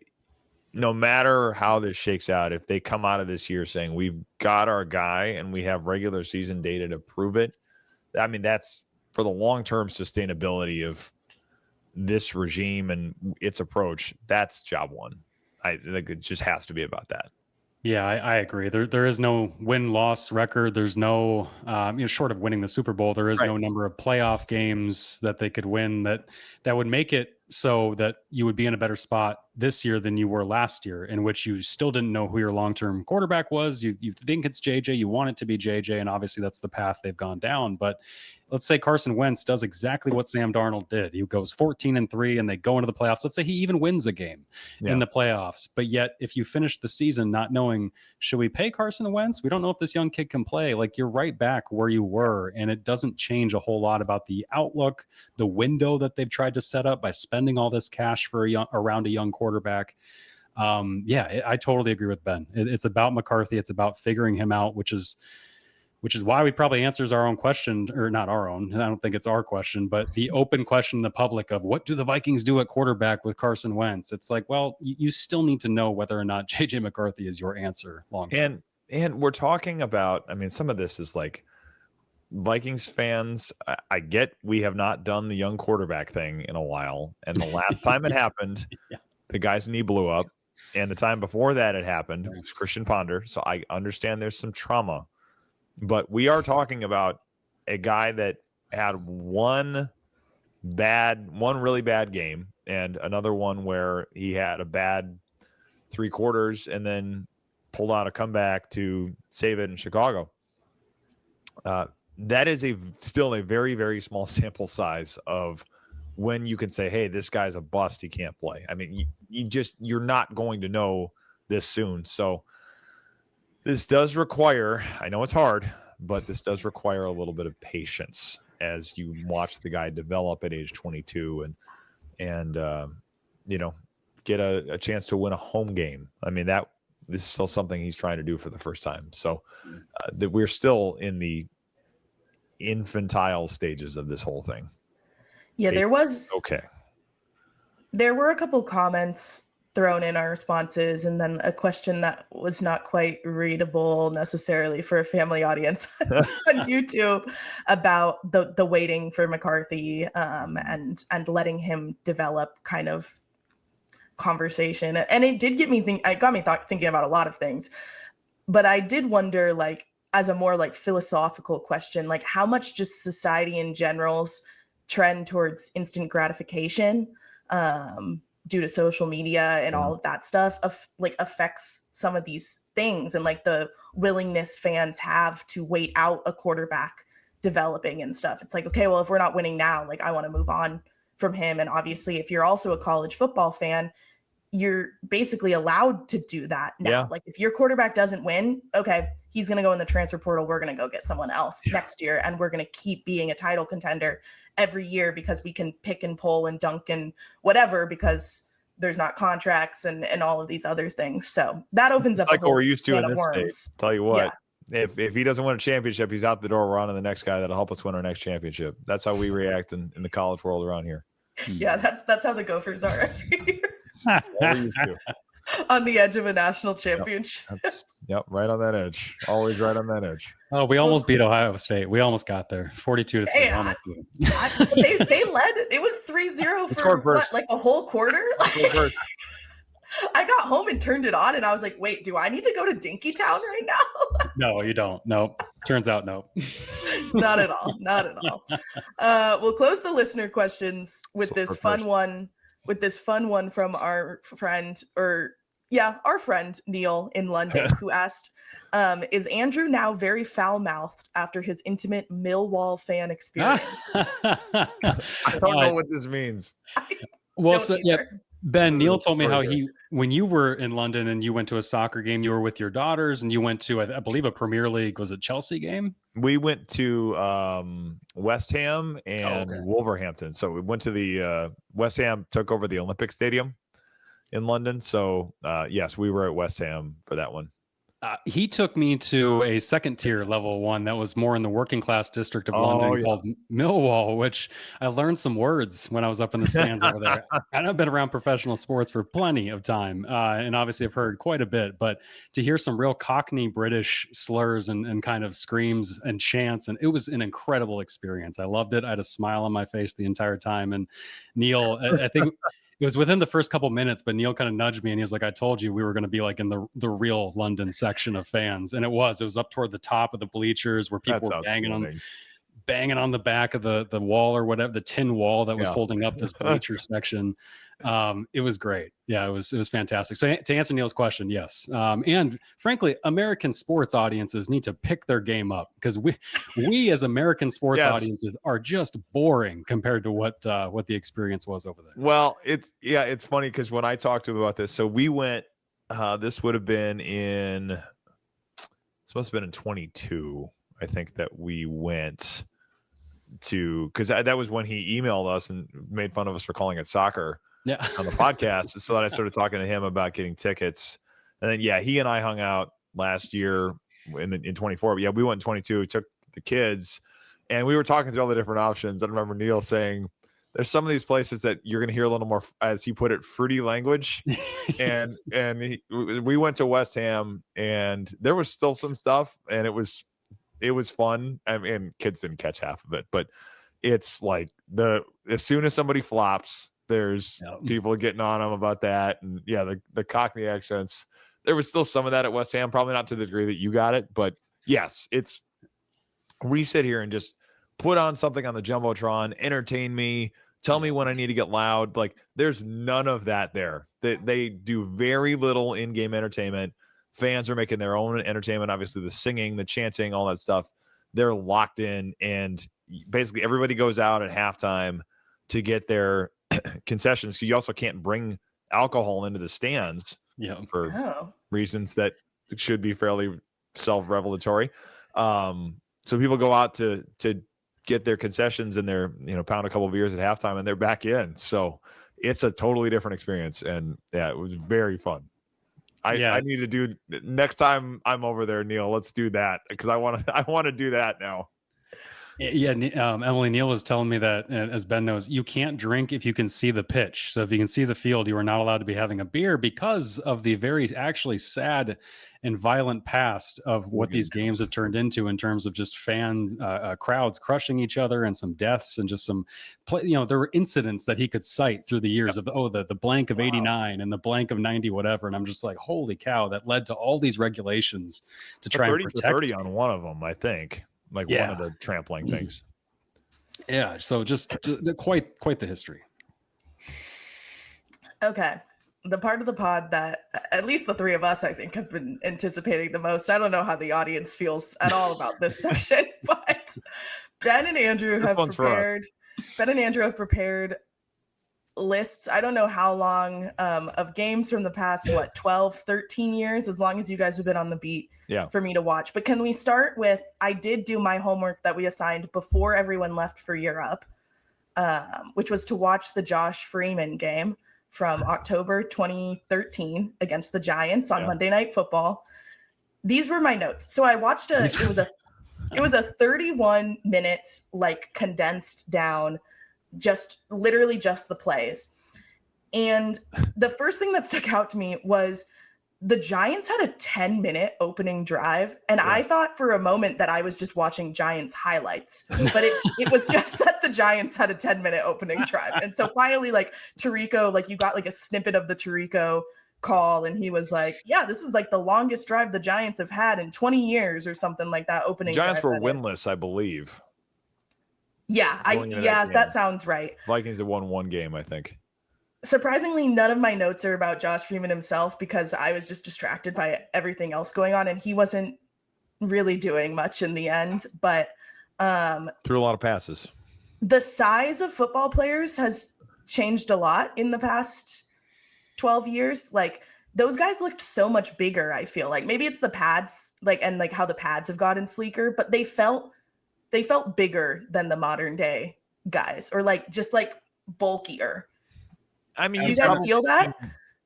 Speaker 2: no matter how this shakes out, if they come out of this year saying we've got our guy and we have regular season data to prove it, I mean, that's for the long-term sustainability of this regime and its approach. That's job one. I think it just has to be about that.
Speaker 3: Yeah, I agree. There is no win-loss record. There's no, short of winning the Super Bowl, there is no number of playoff games that they could win that would make it so that you would be in a better spot this year than you were last year, in which you still didn't know who your long-term quarterback was. You think it's JJ, you want it to be JJ, and obviously that's the path they've gone down. But let's say Carson Wentz does exactly what Sam Darnold did. He goes 14-3 and they go into the playoffs. Let's say he even wins a game in the playoffs. But yet, if you finish the season not knowing, should we pay Carson Wentz? We don't know if this young kid can play. Like, you're right back where you were. And it doesn't change a whole lot about the outlook, the window that they've tried to set up by spending all this cash for around a young quarterback. I totally agree with Ben. It's about McCarthy. It's about figuring him out, which is why we probably answers our own question, or not our own. I don't think it's our question, but the open question in the public of what do the Vikings do at quarterback with Carson Wentz? It's like, well, you still need to know whether or not JJ McCarthy is your answer long term.
Speaker 2: And we're talking about, I mean, some of this is like Vikings fans. I get we have not done the young quarterback thing in a while. And the last time it happened, the guy's knee blew up. And the time before that it happened, it was Christian Ponder. So I understand there's some trauma. But we are talking about a guy that had one really bad game and another one where he had a bad 3 quarters and then pulled out a comeback to save it in Chicago. That is still a very, very small sample size of when you can say, hey, this guy's a bust. He can't play. I mean, you're not going to know this soon. So this does require, I know it's hard, but this does require a little bit of patience as you watch the guy develop at age 22 and get a chance to win a home game. I mean, this is still something he's trying to do for the first time. So that we're still in the infantile stages of this whole thing.
Speaker 1: Yeah, there were a couple comments thrown in our responses, and then a question that was not quite readable necessarily for a family audience on YouTube about the waiting for McCarthy and letting him develop kind of conversation. And it did get me thinking about a lot of things. But I did wonder, like, as a more like philosophical question, like how much just society in general's trend towards instant gratification due to social media and all of that stuff affects some of these things and like the willingness fans have to wait out a quarterback developing and stuff. It's like, okay, well, if we're not winning now, like I want to move on from him. And obviously, if you're also a college football fan, you're basically allowed to do that now.
Speaker 2: Yeah.
Speaker 1: Like if your quarterback doesn't win, okay, he's going to go in the transfer portal. We're going to go get someone else next year. And we're going to keep being a title contender every year because we can pick and pull and dunk and whatever, because there's not contracts and all of these other things. So that opens up
Speaker 2: like what we're used to in this
Speaker 1: worms.
Speaker 2: state. Tell you what, if he doesn't win a championship, he's out the door. We're on to the next guy that'll help us win our next championship. That's how we react in the college world around here.
Speaker 1: Yeah, that's how the Gophers are every year.
Speaker 2: That's what we're used to.
Speaker 1: On the edge of a national championship.
Speaker 2: Yep, right on that edge. Always right on that edge.
Speaker 3: Oh, we almost beat Ohio State. We almost got there. 42-3.
Speaker 1: Hey,
Speaker 3: Almost beat them.
Speaker 1: They led. It was 3-0 for what, like a whole quarter. Like, I got home and turned it on, and I was like, "Wait, do I need to go to Dinkytown right now?"
Speaker 3: No, you don't. No, turns out no.
Speaker 1: Not at all. Not at all. We'll close the listener questions with this fun one. With this fun one from our friend, our friend Neil in London, who asked, "Is Andrew now very foul-mouthed after his intimate Millwall fan experience?"
Speaker 2: I don't know what this means.
Speaker 3: Ben, Neil told me how when you were in London and you went to a soccer game, you were with your daughters and you went to, I believe, a Premier League, was it Chelsea game?
Speaker 2: We went to West Ham and Wolverhampton. So we went to the West Ham took over the Olympic Stadium in London. So yes, we were at West Ham for that one.
Speaker 3: He took me to a second tier level one that was more in the working class district of London called Millwall, which I learned some words when I was up in the stands over there. And I've been around professional sports for plenty of time. And obviously I've heard quite a bit, but to hear some real Cockney British slurs and kind of screams and chants, and it was an incredible experience. I loved it. I had a smile on my face the entire time. And Neil, I think it was within the first couple minutes, but Neil kind of nudged me and he was like, "I told you we were going to be like in the real London section of fans." And it was up toward the top of the bleachers where people were banging on the back of the wall or whatever, the tin wall that was holding up this bleacher section. It was great. Yeah, it was fantastic. So to answer Neil's question, yes. And frankly, American sports audiences need to pick their game up, because we as American sports audiences are just boring compared to what the experience was over there.
Speaker 2: Well, it's funny because when I talked to him about this, so we went, this would have been this must have been in 22, I think, that we went to, because that was when he emailed us and made fun of us for calling it soccer on the podcast. So that I started talking to him about getting tickets. And then, he and I hung out last year in 24. But we went in 22, took the kids, and we were talking through all the different options. I remember Neil saying, there's some of these places that you're going to hear a little more, as he put it, fruity language. and we went to West Ham, and there was still some stuff, and it was fun. I mean, kids didn't catch half of it, but it's like as soon as somebody flops, there's people getting on them about that. And the Cockney accents, there was still some of that at West Ham, probably not to the degree that you got it, but yes, we sit here and just put on something on the Jumbotron, entertain me, tell me when I need to get loud. Like, there's none of that there. They do very little in-game entertainment. Fans are making their own entertainment. Obviously, the singing, the chanting, all that stuff, they're locked in. And basically everybody goes out at halftime to get their concessions, because you also can't bring alcohol into the stands for reasons that should be fairly self-revelatory. So people go out to get their concessions and their, pound a couple of beers at halftime, and they're back in. So it's a totally different experience. And it was very fun. I need to do next time I'm over there, Neil. Let's do that, because I want to do that now.
Speaker 3: Yeah, Emily, Neil was telling me that, as Ben knows, you can't drink if you can see the pitch. So if you can see the field, you are not allowed to be having a beer, because of the very actually sad and violent past of what these games have turned into in terms of just fans, crowds crushing each other, and some deaths, and just some there were incidents that he could cite through the years of the blank of 89 and the blank of 90, whatever. And I'm just like, holy cow, that led to all these regulations to try and protect
Speaker 2: 30 on one of them, I think. One of the trampling things.
Speaker 3: Yeah. So just quite the history.
Speaker 1: Okay. the part of the pod that at least the three of us, I think, have been anticipating the most. I don't know how the audience feels at all about this section, but Ben and Andrew have prepared lists. I don't know how long of games from the past, 12, 13 years, as long as you guys have been on the beat for me to watch. But can we start with, I did do my homework that we assigned before everyone left for Europe, which was to watch the Josh Freeman game from October 2013 against the Giants on Monday Night Football. These were my notes. So I watched it was a 31 minutes, like, condensed down, literally just the plays. And the first thing that stuck out to me was the Giants had a 10-minute opening drive. And I thought for a moment that I was just watching Giants highlights, but it was just that the Giants had a 10-minute opening drive. And so finally, like, Tirico, like, you got like a snippet of the Tirico call, and he was like, yeah, this is like the longest drive the Giants have had in 20 years or something like that. Opening
Speaker 2: Giants
Speaker 1: drive,
Speaker 2: were winless, I believe.
Speaker 1: Yeah, that sounds right.
Speaker 2: Vikings have won one game, I think.
Speaker 1: Surprisingly, none of my notes are about Josh Freeman himself because I was just distracted by everything else going on, and he wasn't really doing much in the end. But
Speaker 2: threw a lot of passes.
Speaker 1: The size of football players has changed a lot in the past 12 years. Like, those guys looked so much bigger, I feel like. Maybe it's the pads, like, and like how the pads have gotten sleeker, but they felt bigger than the modern day guys, or like just like bulkier.
Speaker 2: I mean,
Speaker 1: do you guys feel that?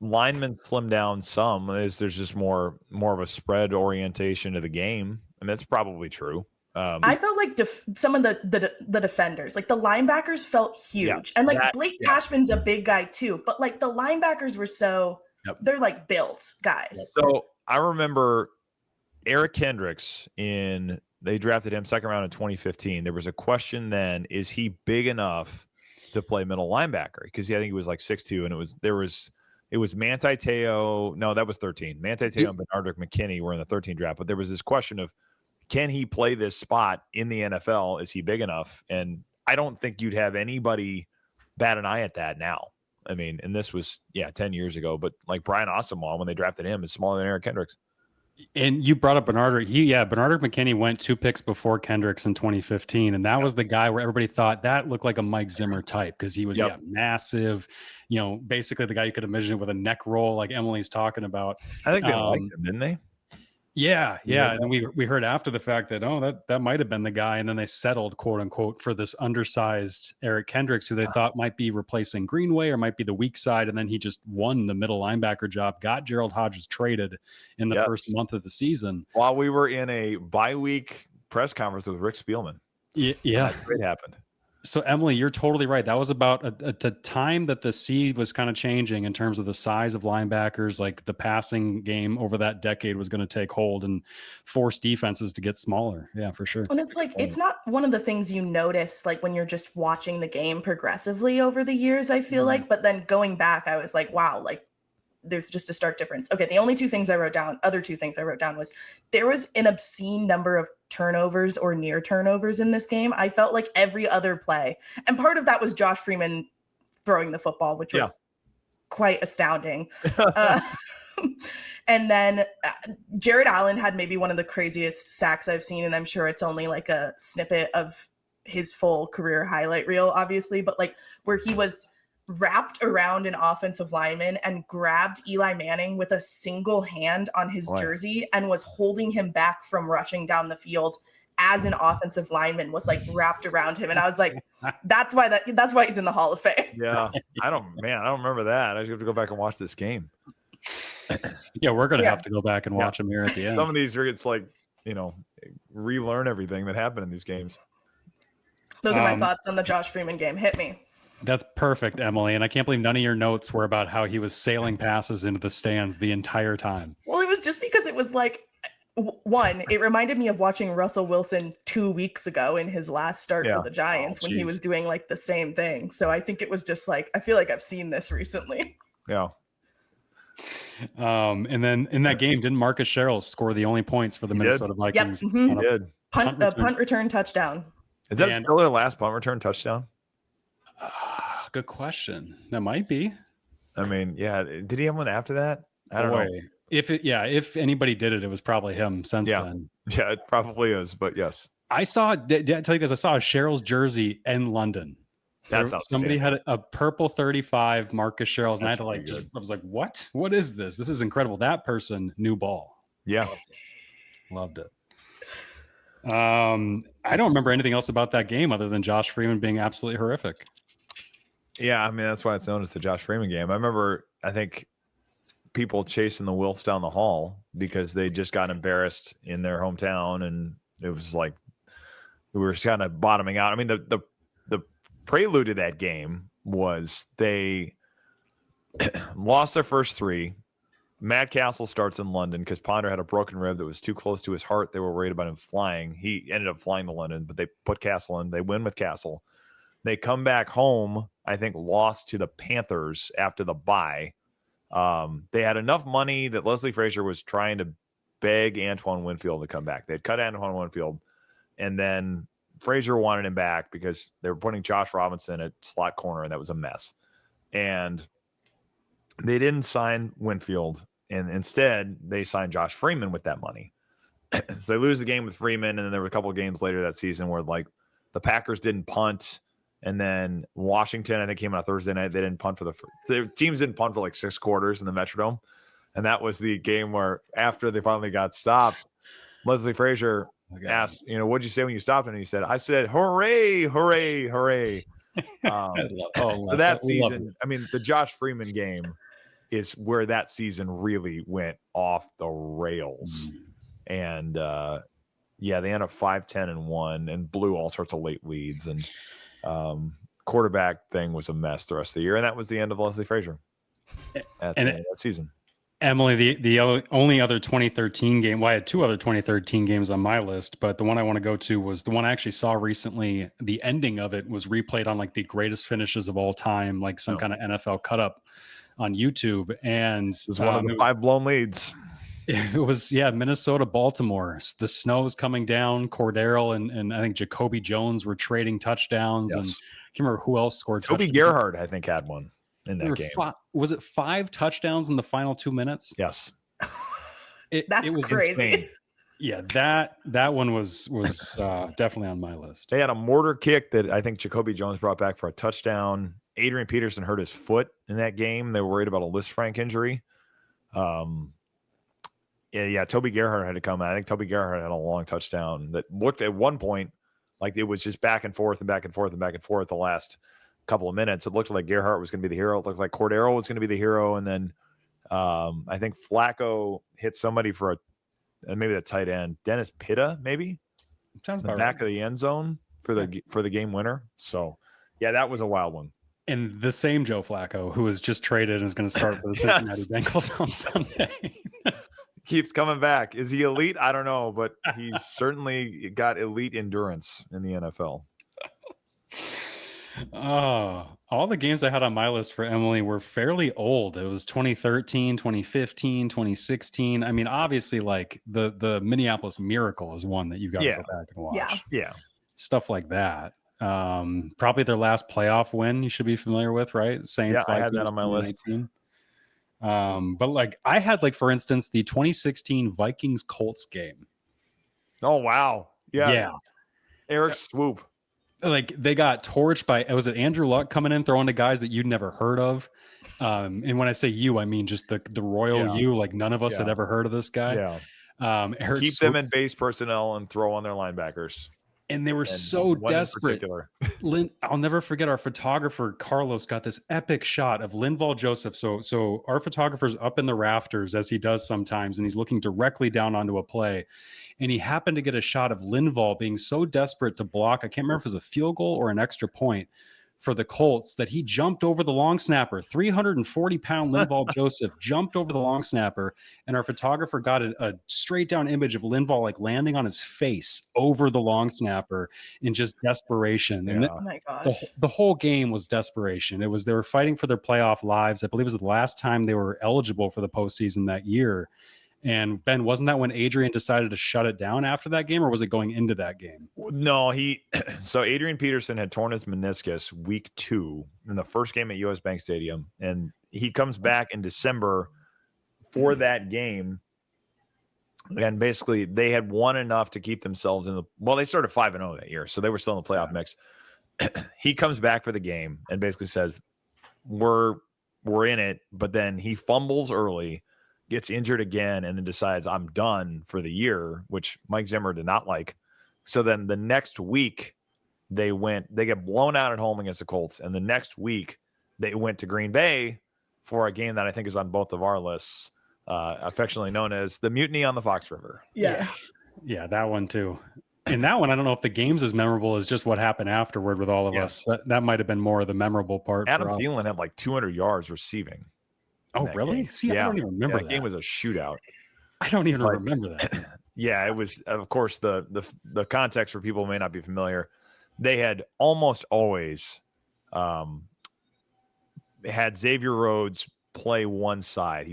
Speaker 2: Linemen slim down some. There's just more of a spread orientation to the game. I mean, that's probably true.
Speaker 1: I felt like some of the defenders, like the linebackers, felt huge, and like Blake Cashman's a big guy too. But like the linebackers were they're like built guys.
Speaker 2: So I remember Eric Kendricks they drafted him second round in 2015. There was a question then: is he big enough to play middle linebacker? Because I think he was like 6'2", and it was Manti Te'o. No, that was 13. Manti Te'o and Benardrick McKinney were in the 13 draft. But there was this question of, can he play this spot in the NFL? Is he big enough? And I don't think you'd have anybody bat an eye at that now. I mean, and this was 10 years ago. But like Brian Asamoah, when they drafted him, is smaller than Eric Kendricks.
Speaker 3: And you brought up Benardrick. Benardrick McKinney went 2 picks before Kendricks in 2015. And that was the guy where everybody thought that looked like a Mike Zimmer type because he was massive, basically the guy you could imagine with a neck roll like Emily's talking about.
Speaker 2: I think they liked him, didn't they?
Speaker 3: Yeah. And we heard after the fact that, that might have been the guy. And then they settled, quote unquote, for this undersized Eric Kendricks, who they thought might be replacing Greenway or might be the weak side. And then he just won the middle linebacker job, got Gerald Hodges traded in the first month of the season.
Speaker 2: While we were in a bye-week press conference with Rick Spielman.
Speaker 3: Yeah.
Speaker 2: It happened.
Speaker 3: So, Emily, you're totally right. That was about a time that the seed was kind of changing in terms of the size of linebackers. Like the passing game over that decade was going to take hold and force defenses to get smaller. Yeah, for sure.
Speaker 1: And it's like, it's not one of the things you notice, like when you're just watching the game progressively over the years, I feel like. But then going back, I was like, wow, like there's just a stark difference. Okay, the other two things I wrote down was there was an obscene number of turnovers or near turnovers in this game. I felt like every other play, and part of that was Josh Freeman throwing the football, which was quite astounding. And then Jared Allen had maybe one of the craziest sacks I've seen, and I'm sure it's only like a snippet of his full career highlight reel, obviously, but like where he was wrapped around an offensive lineman and grabbed Eli Manning with a single hand on his jersey and was holding him back from rushing down the field as an offensive lineman was like wrapped around him. And I was like, that's why he's in the Hall of Fame.
Speaker 2: Yeah. I don't remember that. I have to go back and watch this game.
Speaker 3: Yeah. We're going to have to go back and watch him here at the end.
Speaker 2: Some of these are, it's like, relearn everything that happened in these games.
Speaker 1: Those are my thoughts on the Josh Freeman game. Hit me.
Speaker 3: That's perfect, Emily. And I can't believe none of your notes were about how he was sailing passes into the stands the entire time.
Speaker 1: Well, it was just because it was like, one, it reminded me of watching Russell Wilson 2 weeks ago in his last start for the Giants when he was doing like the same thing. So I think it was just like, I feel like I've seen this recently.
Speaker 2: Yeah.
Speaker 3: And then in that game, didn't Marcus Sherrill score the only points for the Minnesota Vikings?
Speaker 1: Yep. Mm-hmm.
Speaker 2: He did.
Speaker 1: Punt return touchdown.
Speaker 2: Is that still their last punt return touchdown?
Speaker 3: Good question. That might be.
Speaker 2: I mean, yeah. Did he have one after that? I don't know.
Speaker 3: If anybody did it, it was probably him since then.
Speaker 2: Yeah, it probably is. But yes,
Speaker 3: I saw. Did I tell you guys? I saw a Cheryl's jersey in London. Somebody had a purple 35 Marcus Cheryl's, and I had to I was like, "What? What is this? This is incredible." That person knew ball.
Speaker 2: Yeah,
Speaker 3: loved it. I don't remember anything else about that game other than Josh Freeman being absolutely horrific.
Speaker 2: Yeah, I mean that's why it's known as the Josh Freeman game. I remember, I think, people chasing the Wilfs down the hall because they just got embarrassed in their hometown, and it was like we were kind of bottoming out. I mean, the prelude to that game was they lost their first 3. Matt Castle starts in London because Ponder had a broken rib that was too close to his heart. They were worried about him flying. He ended up flying to London, but they put Castle in. They win with Castle. They come back home, I think, lost to the Panthers after the bye. They had enough money that Leslie Frazier was trying to beg Antoine Winfield to come back. They'd cut Antoine Winfield, and then Frazier wanted him back because they were putting Josh Robinson at slot corner, and that was a mess. And they didn't sign Winfield, and instead they signed Josh Freeman with that money. So they lose the game with Freeman, and then there were a couple of games later that season where like the Packers didn't punt, and then Washington, I think, came on a Thursday night. They didn't punt the teams didn't punt for like 6 quarters in the Metrodome, and that was the game where after they finally got stopped, Leslie Frazier asked, what'd you say when you stopped? And he said, I said, hooray, hooray, hooray. So that season, I mean, the Josh Freeman game is where that season really went off the rails. And they ended up 5-10-1 and blew all sorts of late leads. And quarterback thing was a mess the rest of the year. And that was the end of Leslie Frazier at the end of that season.
Speaker 3: Emily, the only other 2013 game, well, I had 2 other 2013 games on my list, but the one I want to go to was the one I actually saw recently. The ending of it was replayed on like the greatest finishes of all time, like some kind of NFL cut up on YouTube. And
Speaker 2: it was one of the 5 blown leads.
Speaker 3: It was, Minnesota, Baltimore. The snow's coming down. Cordero and I think Jacoby Jones were trading touchdowns. Yes. And I can't remember who else scored
Speaker 2: touchdowns. Toby Gerhardt, I think, had one in that game.
Speaker 3: Was it 5 touchdowns in the final 2 minutes?
Speaker 2: Yes.
Speaker 1: It was crazy. Insane.
Speaker 3: Yeah, that one was definitely on my list.
Speaker 2: They had a mortar kick that I think Jacoby Jones brought back for a touchdown. Adrian Peterson hurt his foot in that game. They were worried about a Lisfranc injury. Toby Gerhardt had to come out. I think Toby Gerhardt had a long touchdown that looked at one point like it was just back and forth and back and forth and back and forth the last couple of minutes. It looked like Gerhardt was going to be the hero. It looked like Cordero was going to be the hero. And then I think Flacco hit somebody for maybe the tight end, Dennis Pitta, maybe
Speaker 3: sounds
Speaker 2: in the back of the end zone for the game winner. So that was a wild one.
Speaker 3: And the same Joe Flacco, who was just traded and is going to start for the Cincinnati Bengals on Sunday.
Speaker 2: Keeps coming back. Is he elite? I don't know, but he's certainly got elite endurance in the NFL.
Speaker 3: All the games I had on my list for Emily were fairly old. It was 2013, 2015, 2016. I mean, obviously, like the Minneapolis Miracle is one that you've got to go back and watch.
Speaker 2: Yeah.
Speaker 3: Stuff like that. Probably their last playoff win you should be familiar with, right? Saints.
Speaker 2: Yeah, I had that on my list.
Speaker 3: But like I had, like, for instance, the 2016 Vikings Colts game.
Speaker 2: Oh wow. Yeah. Eric Swoop.
Speaker 3: Like they got torched by, was it Andrew Luck coming in throwing to guys that you'd never heard of? And when I say you, I mean just the royal you, like none of us had ever heard of this guy.
Speaker 2: Eric Keep Swoop, them in base personnel and throw on their linebackers.
Speaker 3: And they were so desperate. I'll never forget our photographer, Carlos, got this epic shot of Linval Joseph. So our photographer's up in the rafters, as he does sometimes, and he's looking directly down onto a play. And he happened to get a shot of Linval being so desperate to block, I can't remember if it was a field goal or an extra point for the Colts, that he jumped over the long snapper. 340-pound Linval Joseph jumped over the long snapper, and our photographer got a straight down image of Linval like landing on his face over the long snapper in just desperation. And
Speaker 1: oh my gosh.
Speaker 3: The whole game was desperation. They were fighting for their playoff lives. I believe it was the last time they were eligible for the postseason that year. And Ben, wasn't that when Adrian decided to shut it down after that game, or was it going into that game?
Speaker 2: No, so Adrian Peterson had torn his meniscus week 2 in the first game at US Bank Stadium, and he comes back in December for that game. And basically, they had won enough to keep themselves in the. Well, they started 5-0 that year, so they were still in the playoff mix. He comes back for the game and basically says, "We're in it," but then he fumbles early, gets injured again, and then decides, "I'm done for the year," which Mike Zimmer did not like. So then the next week, they get blown out at home against the Colts, and the next week they went to Green Bay for a game that I think is on both of our lists. Affectionately known as the Mutiny on the Fox River.
Speaker 1: Yeah,
Speaker 3: that one too. And that one, I don't know if the game's as memorable as just what happened afterward with all of us. That might have been more of the memorable part.
Speaker 2: Adam Thielen had like 200 yards receiving.
Speaker 3: Oh, really?
Speaker 2: Game.
Speaker 3: See, I don't even remember that.
Speaker 2: Game was a shootout.
Speaker 3: I don't even remember that.
Speaker 2: Yeah, it was. Of course, the context for people who may not be familiar, they had almost always had Xavier Rhodes play one side.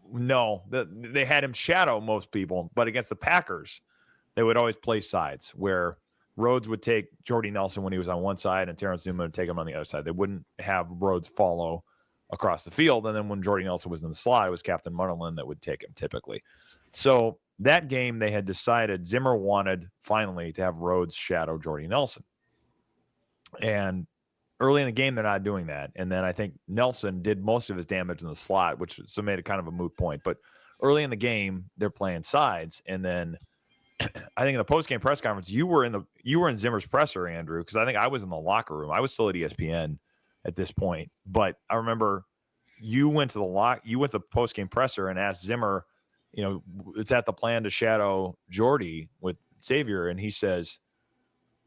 Speaker 2: They had him shadow most people, but against the Packers, they would always play sides where Rhodes would take Jordy Nelson when he was on one side and Terrence Newman would take him on the other side. They wouldn't have Rhodes follow across the field. And then when Jordy Nelson was in the slot, it was Captain Munnerlyn that would take him typically. So that game, they had decided Zimmer wanted finally to have Rhodes shadow Jordy Nelson. And early in the game, they're not doing that. And then I think Nelson did most of his damage in the slot, which so made it kind of a moot point. But early in the game, they're playing sides. And then I think in the post-game press conference, you were in Zimmer's presser, Andrew, because I think I was in the locker room. I was still at ESPN at this point. But I remember you went to the post-game presser and asked Zimmer, it's at the plan to shadow Jordy with Xavier. And he says,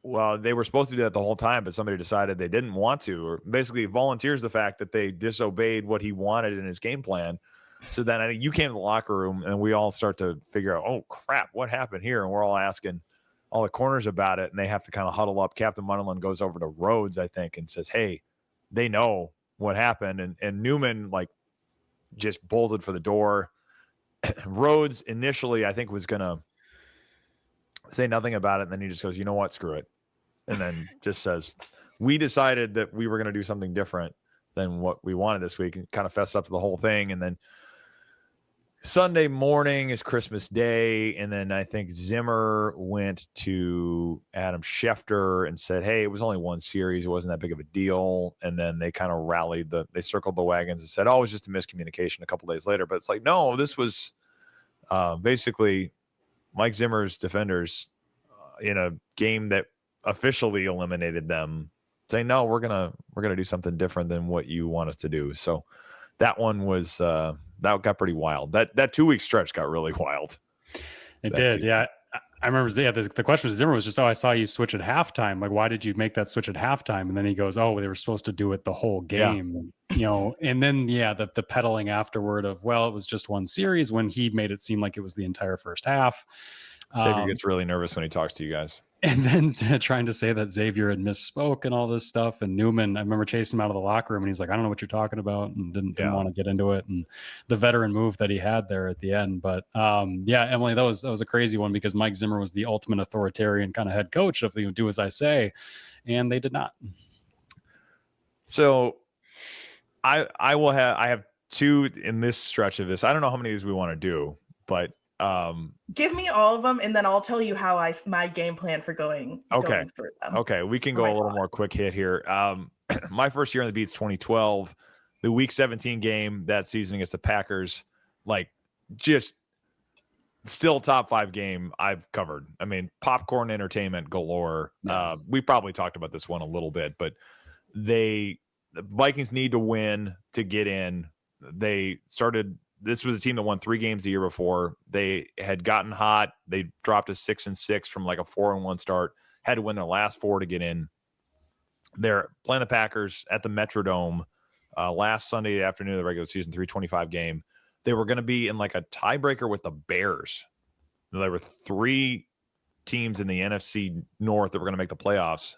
Speaker 2: well, they were supposed to do that the whole time, but somebody decided they didn't want to, or basically volunteers the fact that they disobeyed what he wanted in his game plan. So then I think you came to the locker room and we all start to figure out, oh, crap, what happened here? And we're all asking all the corners about it, and they have to kind of huddle up. Captain Munnerlyn goes over to Rhodes, I think, and says, hey, they know what happened. And Newman, just bolted for the door. Rhodes initially, I think, was going to say nothing about it, and then he just goes, you know what, screw it. And then just says, we decided that we were going to do something different than what we wanted this week, and kind of fessed up to the whole thing. And then Sunday morning is Christmas Day, and then I think Zimmer went to Adam Schefter and said, hey, it was only one series. It wasn't that big of a deal. And then they kind of rallied they circled the wagons and said, oh, it was just a miscommunication a couple days later. But it's like, no, this was basically Mike Zimmer's defenders in a game that officially eliminated them, saying, no, we're gonna do something different than what you want us to do. So that one was that got pretty wild. That 2-week stretch got really wild.
Speaker 3: It did, yeah. I remember, the question to Zimmer was just, I saw you switch at halftime. Like, why did you make that switch at halftime? And then he goes, oh, they were supposed to do it the whole game. Yeah. And then, the peddling afterward of, well, it was just one series, when he made it seem like it was the entire first half.
Speaker 2: Xavier gets really nervous when he talks to you guys.
Speaker 3: And then trying to say that Xavier had misspoke and all this stuff. And Newman, I remember chasing him out of the locker room, and he's like, I don't know what you're talking about, and didn't want to get into it. And the veteran move that he had there at the end. But Emily, that was a crazy one, because Mike Zimmer was the ultimate authoritarian kind of head coach of, do as I say, and they did not.
Speaker 2: So I have two in this stretch of this. I don't know how many of these we want to do, but
Speaker 1: give me all of them, and then I'll tell you how my game plan for going through them.
Speaker 2: Okay, we can go a little more quick hit here. My first year on the beat's 2012. The Week 17 game that season against the Packers, just still top 5 game I've covered. I mean, popcorn entertainment galore. We probably talked about this one a little bit, but the Vikings need to win to get in. This was a team that won 3 games the year before. They had gotten hot. They dropped to 6-6 from a 4-1 start. Had to win their last 4 to get in. They're playing the Packers at the Metrodome last Sunday afternoon of the regular season 325 game. They were going to be in a tiebreaker with the Bears. There were 3 teams in the NFC North that were going to make the playoffs.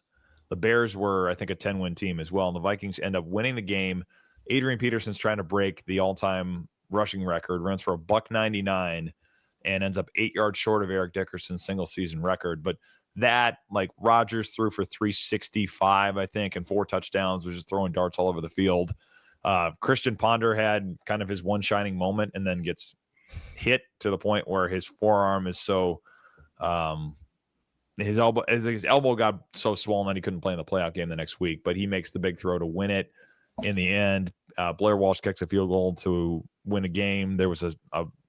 Speaker 2: The Bears were, I think, a 10-win team as well, and the Vikings end up winning the game. Adrian Peterson's trying to break the all-time rushing record, runs for $199 and ends up 8 yards short of Eric Dickerson's single season record. But that, Rodgers threw for 365, I think, and 4 touchdowns, was just throwing darts all over the field. Christian Ponder had kind of his one shining moment and then gets hit to the point where his forearm is so his elbow got so swollen that he couldn't play in the playoff game the next week, but he makes the big throw to win it in the end. Blair Walsh kicks a field goal to win a game. There was a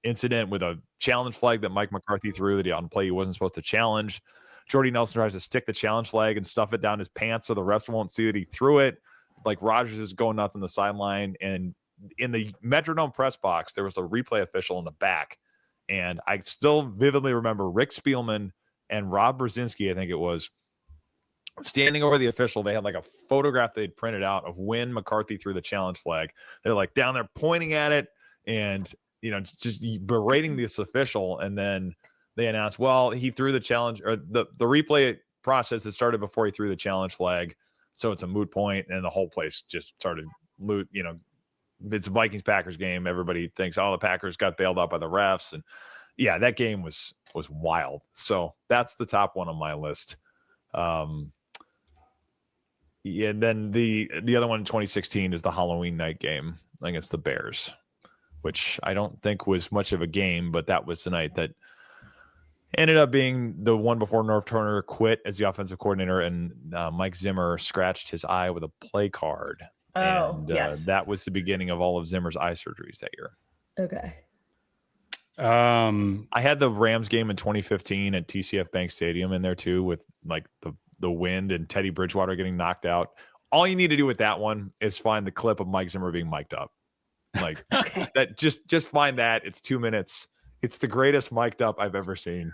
Speaker 2: incident with a challenge flag that Mike McCarthy threw that on play he wasn't supposed to challenge. Jordy Nelson tries to stick the challenge flag and stuff it down his pants so the rest won't see that he threw it. Like Rodgers is going nuts on the sideline, and in the Metrodome press box, there was a replay official in the back, and I still vividly remember Rick Spielman and Rob Brzezinski, I think it was, standing over the official. They had like a photograph they'd printed out of when McCarthy threw the challenge flag. They're like down there pointing at it and, just berating this official. And then they announced, well, he threw the challenge, or the replay process that started before he threw the challenge flag. So it's a moot point, and the whole place just started it's a Vikings-Packers game. Everybody thinks, the Packers got bailed out by the refs. And yeah, that game was wild. So that's the top one on my list. And then the other one in 2016 is the Halloween night game against the Bears, which I don't think was much of a game, but that was the night that ended up being the one before Norv Turner quit as the offensive coordinator, and Mike Zimmer scratched his eye with a play card.
Speaker 1: Yes.
Speaker 2: That was the beginning of all of Zimmer's eye surgeries that year.
Speaker 1: Okay.
Speaker 2: I had the Rams game in 2015 at TCF Bank Stadium in there too, with like the wind and Teddy Bridgewater getting knocked out. All you need to do with that one is find the clip of Mike Zimmer being mic'd up. Like that, just find that. It's 2 minutes. It's the greatest mic'd up I've ever seen.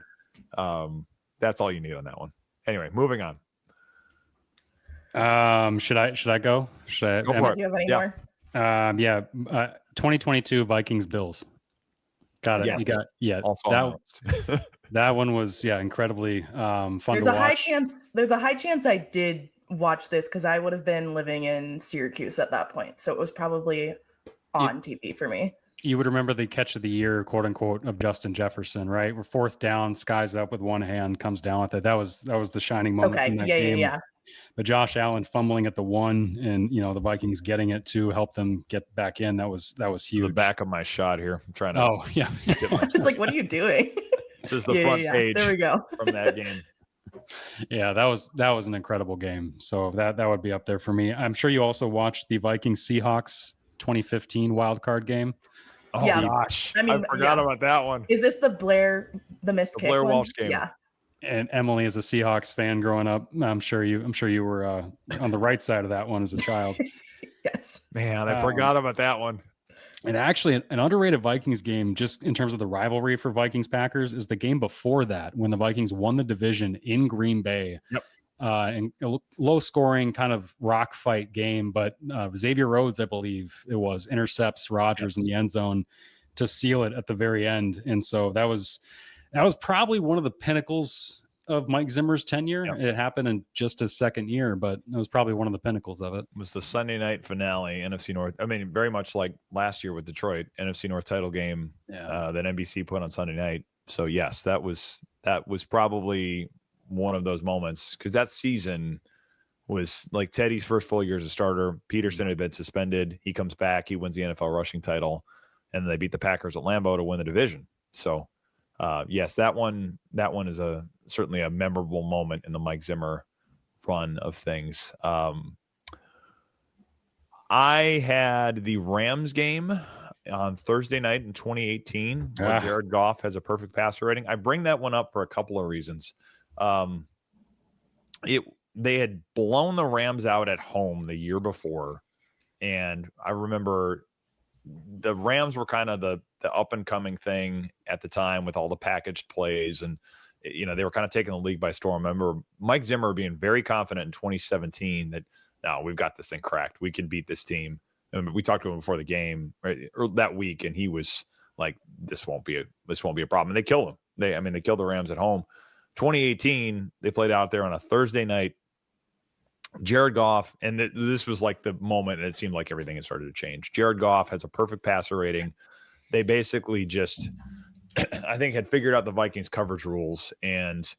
Speaker 2: That's all you need on that one. Anyway, moving on.
Speaker 3: Should I go?
Speaker 1: Go for it. Do you have any more?
Speaker 3: 2022 Vikings Bills. Got it.
Speaker 2: Yes.
Speaker 3: You got
Speaker 2: Also
Speaker 3: that one was incredibly fun
Speaker 1: There's
Speaker 3: to
Speaker 1: a
Speaker 3: watch.
Speaker 1: There's a high chance I did watch this because I would have been living in Syracuse at that point, so it was probably on TV for me.
Speaker 3: You would remember the catch of the year, quote unquote, of Justin Jefferson, right? We're fourth down, skies up with one hand, comes down with it. That was the shining moment in that game.
Speaker 1: Yeah.
Speaker 3: But Josh Allen fumbling at the one, and the Vikings getting it to help them get back in. That was huge.
Speaker 2: The back of my shot here. I'm trying to.
Speaker 3: Oh yeah.
Speaker 1: Just like, what are you doing?
Speaker 2: This is the front page.
Speaker 1: There we go.
Speaker 2: From that game.
Speaker 3: Yeah, that was an incredible game. So that would be up there for me. I'm sure you also watched the Vikings Seahawks 2015 wild card game.
Speaker 2: Oh gosh, I forgot about that one.
Speaker 1: Is this the missed kick
Speaker 2: Blair
Speaker 1: one?
Speaker 2: Walsh game?
Speaker 1: Yeah.
Speaker 3: And Emily, as a Seahawks fan growing up, I'm sure you were on the right side of that one as a child.
Speaker 1: Yes.
Speaker 2: Man, I forgot about that one.
Speaker 3: And actually, an underrated Vikings game, just in terms of the rivalry for Vikings Packers, is the game before that when the Vikings won the division in Green Bay.
Speaker 2: Yep.
Speaker 3: And a low scoring kind of rock fight game, but Xavier Rhodes, I believe it was, intercepts Rodgers in the end zone to seal it at the very end. And so that was probably one of the pinnacles of Mike Zimmer's tenure. Yep. It happened in just his second year, but it was probably one of the pinnacles of it.
Speaker 2: It was the Sunday night finale, NFC North. I mean, very much like last year with Detroit, NFC North title game that NBC put on Sunday night. So yes, that was probably one of those moments, because that season was like Teddy's first full year as a starter. Peterson had been suspended. He comes back. He wins the NFL rushing title, and they beat the Packers at Lambeau to win the division. So, yes, that one is certainly a memorable moment in the Mike Zimmer run of things. I had the Rams game on Thursday night in 2018 where Jared Goff has a perfect passer rating. I bring that one up for a couple of reasons. They had blown the Rams out at home the year before, and I remember the Rams were kind of the up and coming thing at the time with all the packaged plays, and they were kind of taking the league by storm. I remember Mike Zimmer being very confident in 2017 that no, we've got this thing cracked. We can beat this team. And we talked to him before the game, right, or that week, and he was like, "This won't be a problem." And they killed him. They killed the Rams at home. 2018, they played out there on a Thursday night. Jared Goff, and this was like the moment, and it seemed like everything had started to change. Jared Goff has a perfect passer rating. They basically just, I think, had figured out the Vikings coverage rules and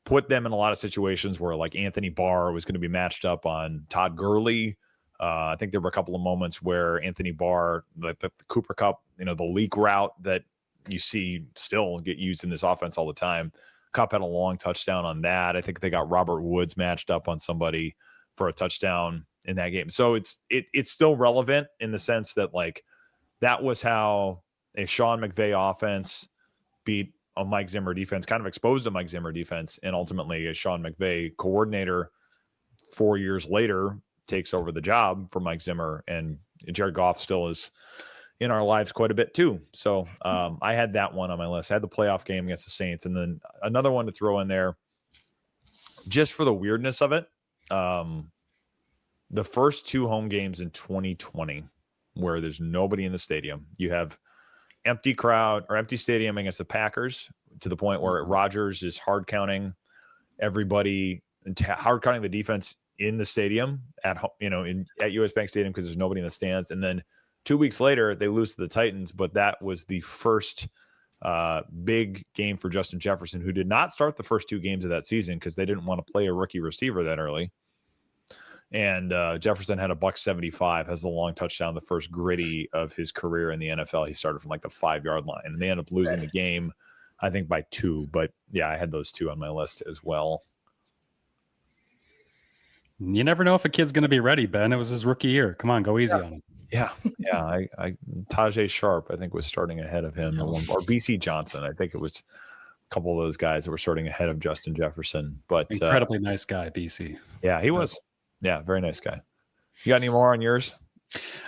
Speaker 2: put them in a lot of situations where like Anthony Barr was going to be matched up on Todd Gurley. I think there were a couple of moments where Anthony Barr, the Cooper Cup, the leak route that you see still get used in this offense all the time. Cup had a long touchdown on that. I think they got Robert Woods matched up on somebody for a touchdown in that game. So it's still relevant in the sense that like that was how a Sean McVay offense beat a Mike Zimmer defense, kind of exposed a Mike Zimmer defense, and ultimately a Sean McVay coordinator 4 years later takes over the job for Mike Zimmer, and Jared Goff still is in our lives quite a bit too. So I had that one on my list. I had the playoff game against the Saints, and then another one to throw in there just for the weirdness of it. The first 2 home games in 2020 where there's nobody in the stadium, you have empty crowd or empty stadium against the Packers to the point where Rodgers is hard counting everybody and hard counting the defense in the stadium at US Bank Stadium because there's nobody in the stands. And then 2 weeks later, they lose to the Titans, but that was the first big game for Justin Jefferson, who did not start the first 2 games of that season because they didn't want to play a rookie receiver that early. And Jefferson had a $175, has the long touchdown, the first gritty of his career in the NFL. He started from like the 5-yard line, and they ended up losing the game, I think, by 2. But yeah, I had those 2 on my list as well.
Speaker 3: You never know if a kid's going to be ready, Ben. It was his rookie year. Come on, go easy on him.
Speaker 2: Yeah. I Tajay Sharp, I think, was starting ahead of him, or BC Johnson. I think it was a couple of those guys that were starting ahead of Justin Jefferson. But
Speaker 3: incredibly nice guy, BC.
Speaker 2: Yeah, he was. Yeah, very nice guy. You got any more on yours?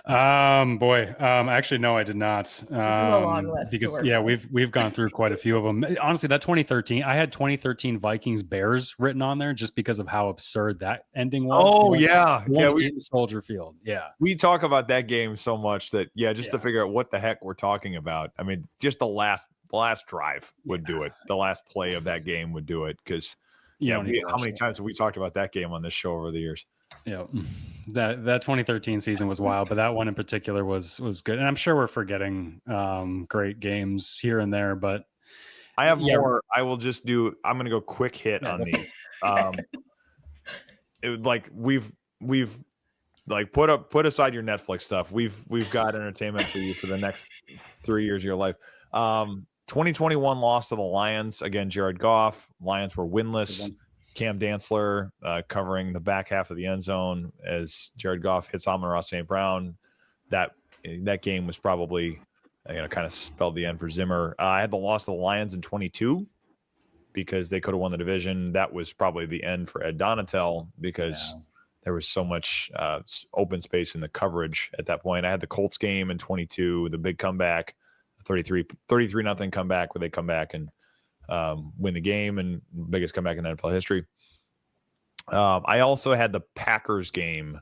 Speaker 3: Actually, no, I did not. This is
Speaker 1: a long list.
Speaker 3: Because we've gone through quite a few of them. Honestly, that 2013, I had 2013 Vikings Bears written on there just because of how absurd that ending was.
Speaker 2: Oh yeah,
Speaker 3: we in Soldier Field. Yeah,
Speaker 2: we talk about that game so much that to figure out what the heck we're talking about. I mean, just the last drive would do it. The last play of that game would do it because how many times have we talked about that game on this show over the years?
Speaker 3: Yeah, that 2013 season was wild, but that one in particular was good. And I'm sure we're forgetting great games here and there, but
Speaker 2: I have more. I will just do. I'm going to go quick hit on these. It would like we've like put aside your Netflix stuff. We've got entertainment for you for the next 3 years of your life. 2021 loss to the Lions again. Jared Goff. Lions were winless. Cam Dantzler covering the back half of the end zone as Jared Goff hits Amon-Ra St. Brown. That game was probably kind of spelled the end for Zimmer. I had the loss of the Lions in 22 because they could have won the division. That was probably the end for Ed Donatel because there was so much open space in the coverage at that point. I had the Colts game in 22, the big comeback, 33-0 comeback where they come back and win the game and biggest comeback in NFL history. I also had the Packers game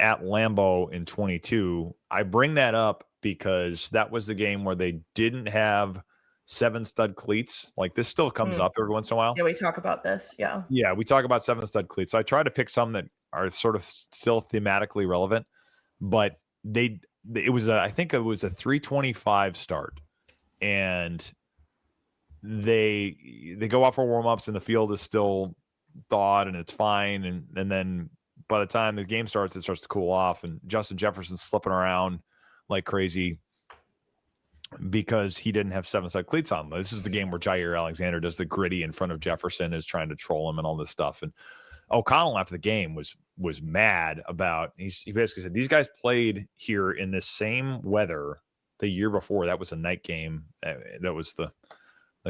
Speaker 2: at Lambeau in 22. I bring that up because that was the game where they didn't have 7-stud cleats. Like this still comes up every once in a while.
Speaker 1: Yeah, we talk about this. Yeah,
Speaker 2: we talk about 7-stud cleats. So I try to pick some that are sort of still thematically relevant, but I think it was a 325 start, and they go out for warm-ups and the field is still thawed and it's fine, and then by the time the game starts, it starts to cool off, and Justin Jefferson's slipping around like crazy because he didn't have 7-stud cleats on. This is the game where Jair Alexander does the gritty in front of Jefferson, is trying to troll him and all this stuff. And O'Connell after the game was mad about, he basically said, these guys played here in this same weather the year before. That was a night game. That was the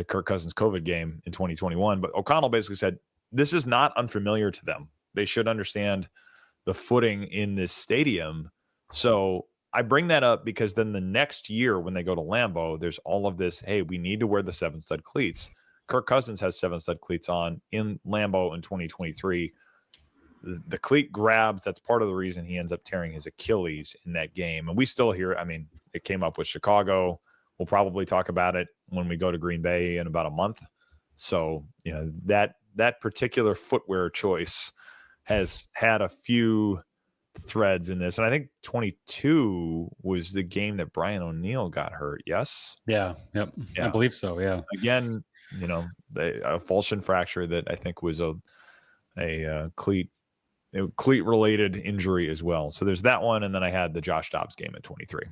Speaker 2: Kirk Cousins COVID game in 2021. But O'Connell basically said, this is not unfamiliar to them. They should understand the footing in this stadium. So I bring that up because then the next year when they go to Lambeau, there's all of this, hey, we need to wear the 7-stud cleats. Kirk Cousins has 7-stud cleats on in Lambeau in 2023. The cleat grabs, that's part of the reason he ends up tearing his Achilles in that game. And we still hear, I mean, it came up with Chicago. We'll probably talk about it when we go to Green Bay in about a month. So, that particular footwear choice has had a few threads in this. And I think 22 was the game that Brian O'Neill got hurt. Yes.
Speaker 3: Yeah. Yep. Yeah. I believe so. Yeah.
Speaker 2: Again, a falchion fracture that I think was a cleat cleat-related injury as well. So there's that one, and then I had the Josh Dobbs game at 23.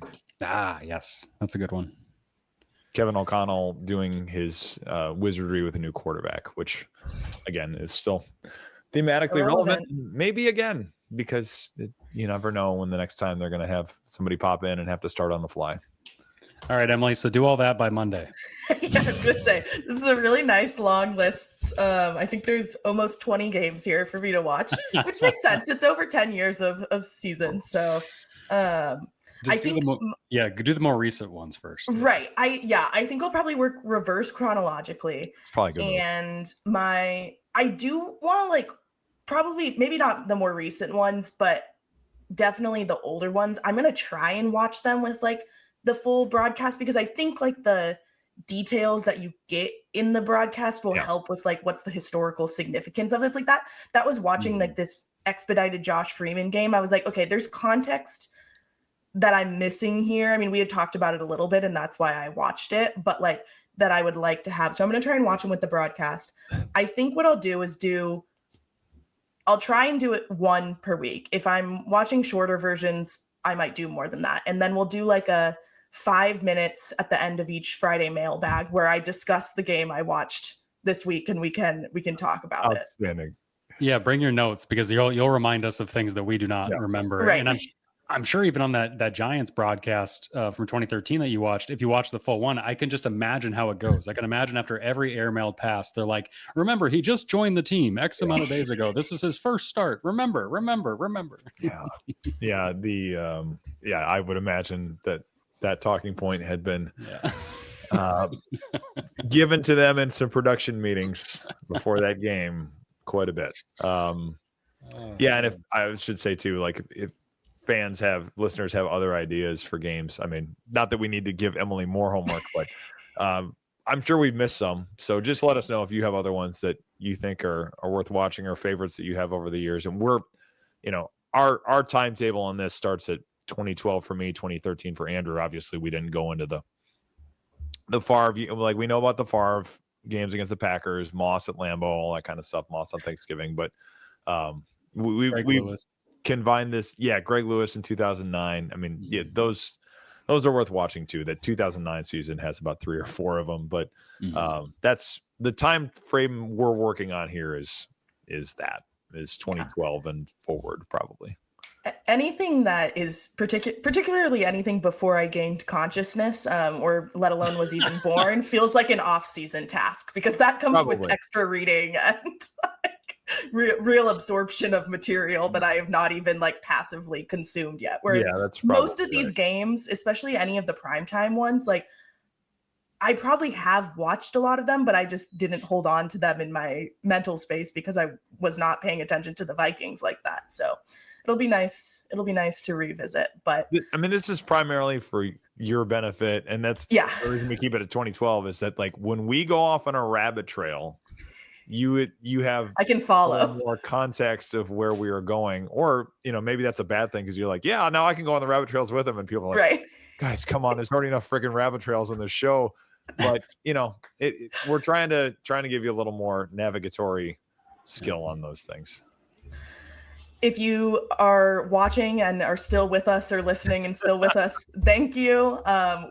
Speaker 3: Ah, yes, that's a good one.
Speaker 2: Kevin O'Connell doing his wizardry with a new quarterback, which, again, is still thematically relevant. Maybe again, because you never know when the next time they're going to have somebody pop in and have to start on the fly.
Speaker 3: All right, Emily, so do all that by Monday.
Speaker 1: Yeah, I was going to say, this is a really nice long list. I think there's almost 20 games here for me to watch, which makes sense. It's over 10 years of season. So I think...
Speaker 3: do the more recent ones first.
Speaker 1: Right. I think I'll probably work reverse chronologically.
Speaker 2: It's probably good.
Speaker 1: And I do want to probably, maybe not the more recent ones, but definitely the older ones. I'm going to try and watch them with the full broadcast, because I think the details that you get in the broadcast will help with what's the historical significance of this. That was watching this expedited Josh Freeman game. I was like, okay, there's context that I'm missing here. I mean, we had talked about it a little bit, and that's why I watched it, but that I would like to have. So I'm going to try and watch them with the broadcast. I think what I'll do is I'll try and do it one per week. If I'm watching shorter versions, I might do more than that. And then we'll do a 5 minutes at the end of each Friday mailbag where I discuss the game I watched this week, and we can talk about
Speaker 2: it.
Speaker 3: Yeah, bring your notes, because you'll remind us of things that we do not remember.
Speaker 1: Right.
Speaker 3: And I'm sure even on that Giants broadcast from 2013 that you watched, if you watch the full one, I can just imagine how it goes. I can imagine after every airmailed pass, they're like, remember, he just joined the team X amount of days ago. This is his first start. Remember.
Speaker 2: Yeah. I would imagine that talking point had been given to them in some production meetings before that game quite a bit. And if I should say too, if listeners have other ideas for games, I mean, not that we need to give Emily more homework, but I'm sure we've missed some. So just let us know if you have other ones that you think are worth watching, or favorites that you have over the years. And we're, our timetable on this starts at 2012 for me, 2013 for Andrew. Obviously, we didn't go into the Favre, we know about the Favre games against the Packers, Moss at Lambeau, all that kind of stuff, Moss on Thanksgiving. But we combine this. Yeah, Greg Lewis in 2009. I mean, those are worth watching too. That 2009 season has about 3 or 4 of them. But that's the time frame we're working on here is 2012 and forward, probably.
Speaker 1: Anything that is particularly anything before I gained consciousness, or let alone was even born, feels like an off-season task, because that comes with extra reading and real absorption of material that I have not even passively consumed yet. Whereas most of these games, especially any of the primetime ones, I probably have watched a lot of them, but I just didn't hold on to them in my mental space because I was not paying attention to the Vikings like that. So it'll be nice. It'll be nice to revisit. But
Speaker 2: I mean, this is primarily for your benefit, and that's the reason we keep it at 2012 is that when we go off on a rabbit trail, you have
Speaker 1: I can follow
Speaker 2: more context of where we are going, or maybe that's a bad thing because you're like, yeah, now I can go on the rabbit trails with them, and people are like, guys, come on, there's already enough freaking rabbit trails on this show. But we're trying to give you a little more navigatory skill on those things.
Speaker 1: If you are watching and are still with us, or listening and still with us, thank you.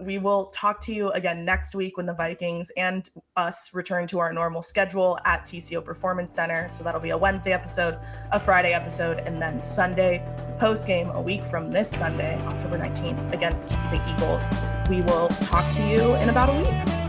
Speaker 1: We will talk to you again next week when the Vikings and us return to our normal schedule at TCO Performance Center. So that'll be a Wednesday episode, a Friday episode, and then Sunday post-game a week from this Sunday, October 19th, against the Eagles. We will talk to you in about a week.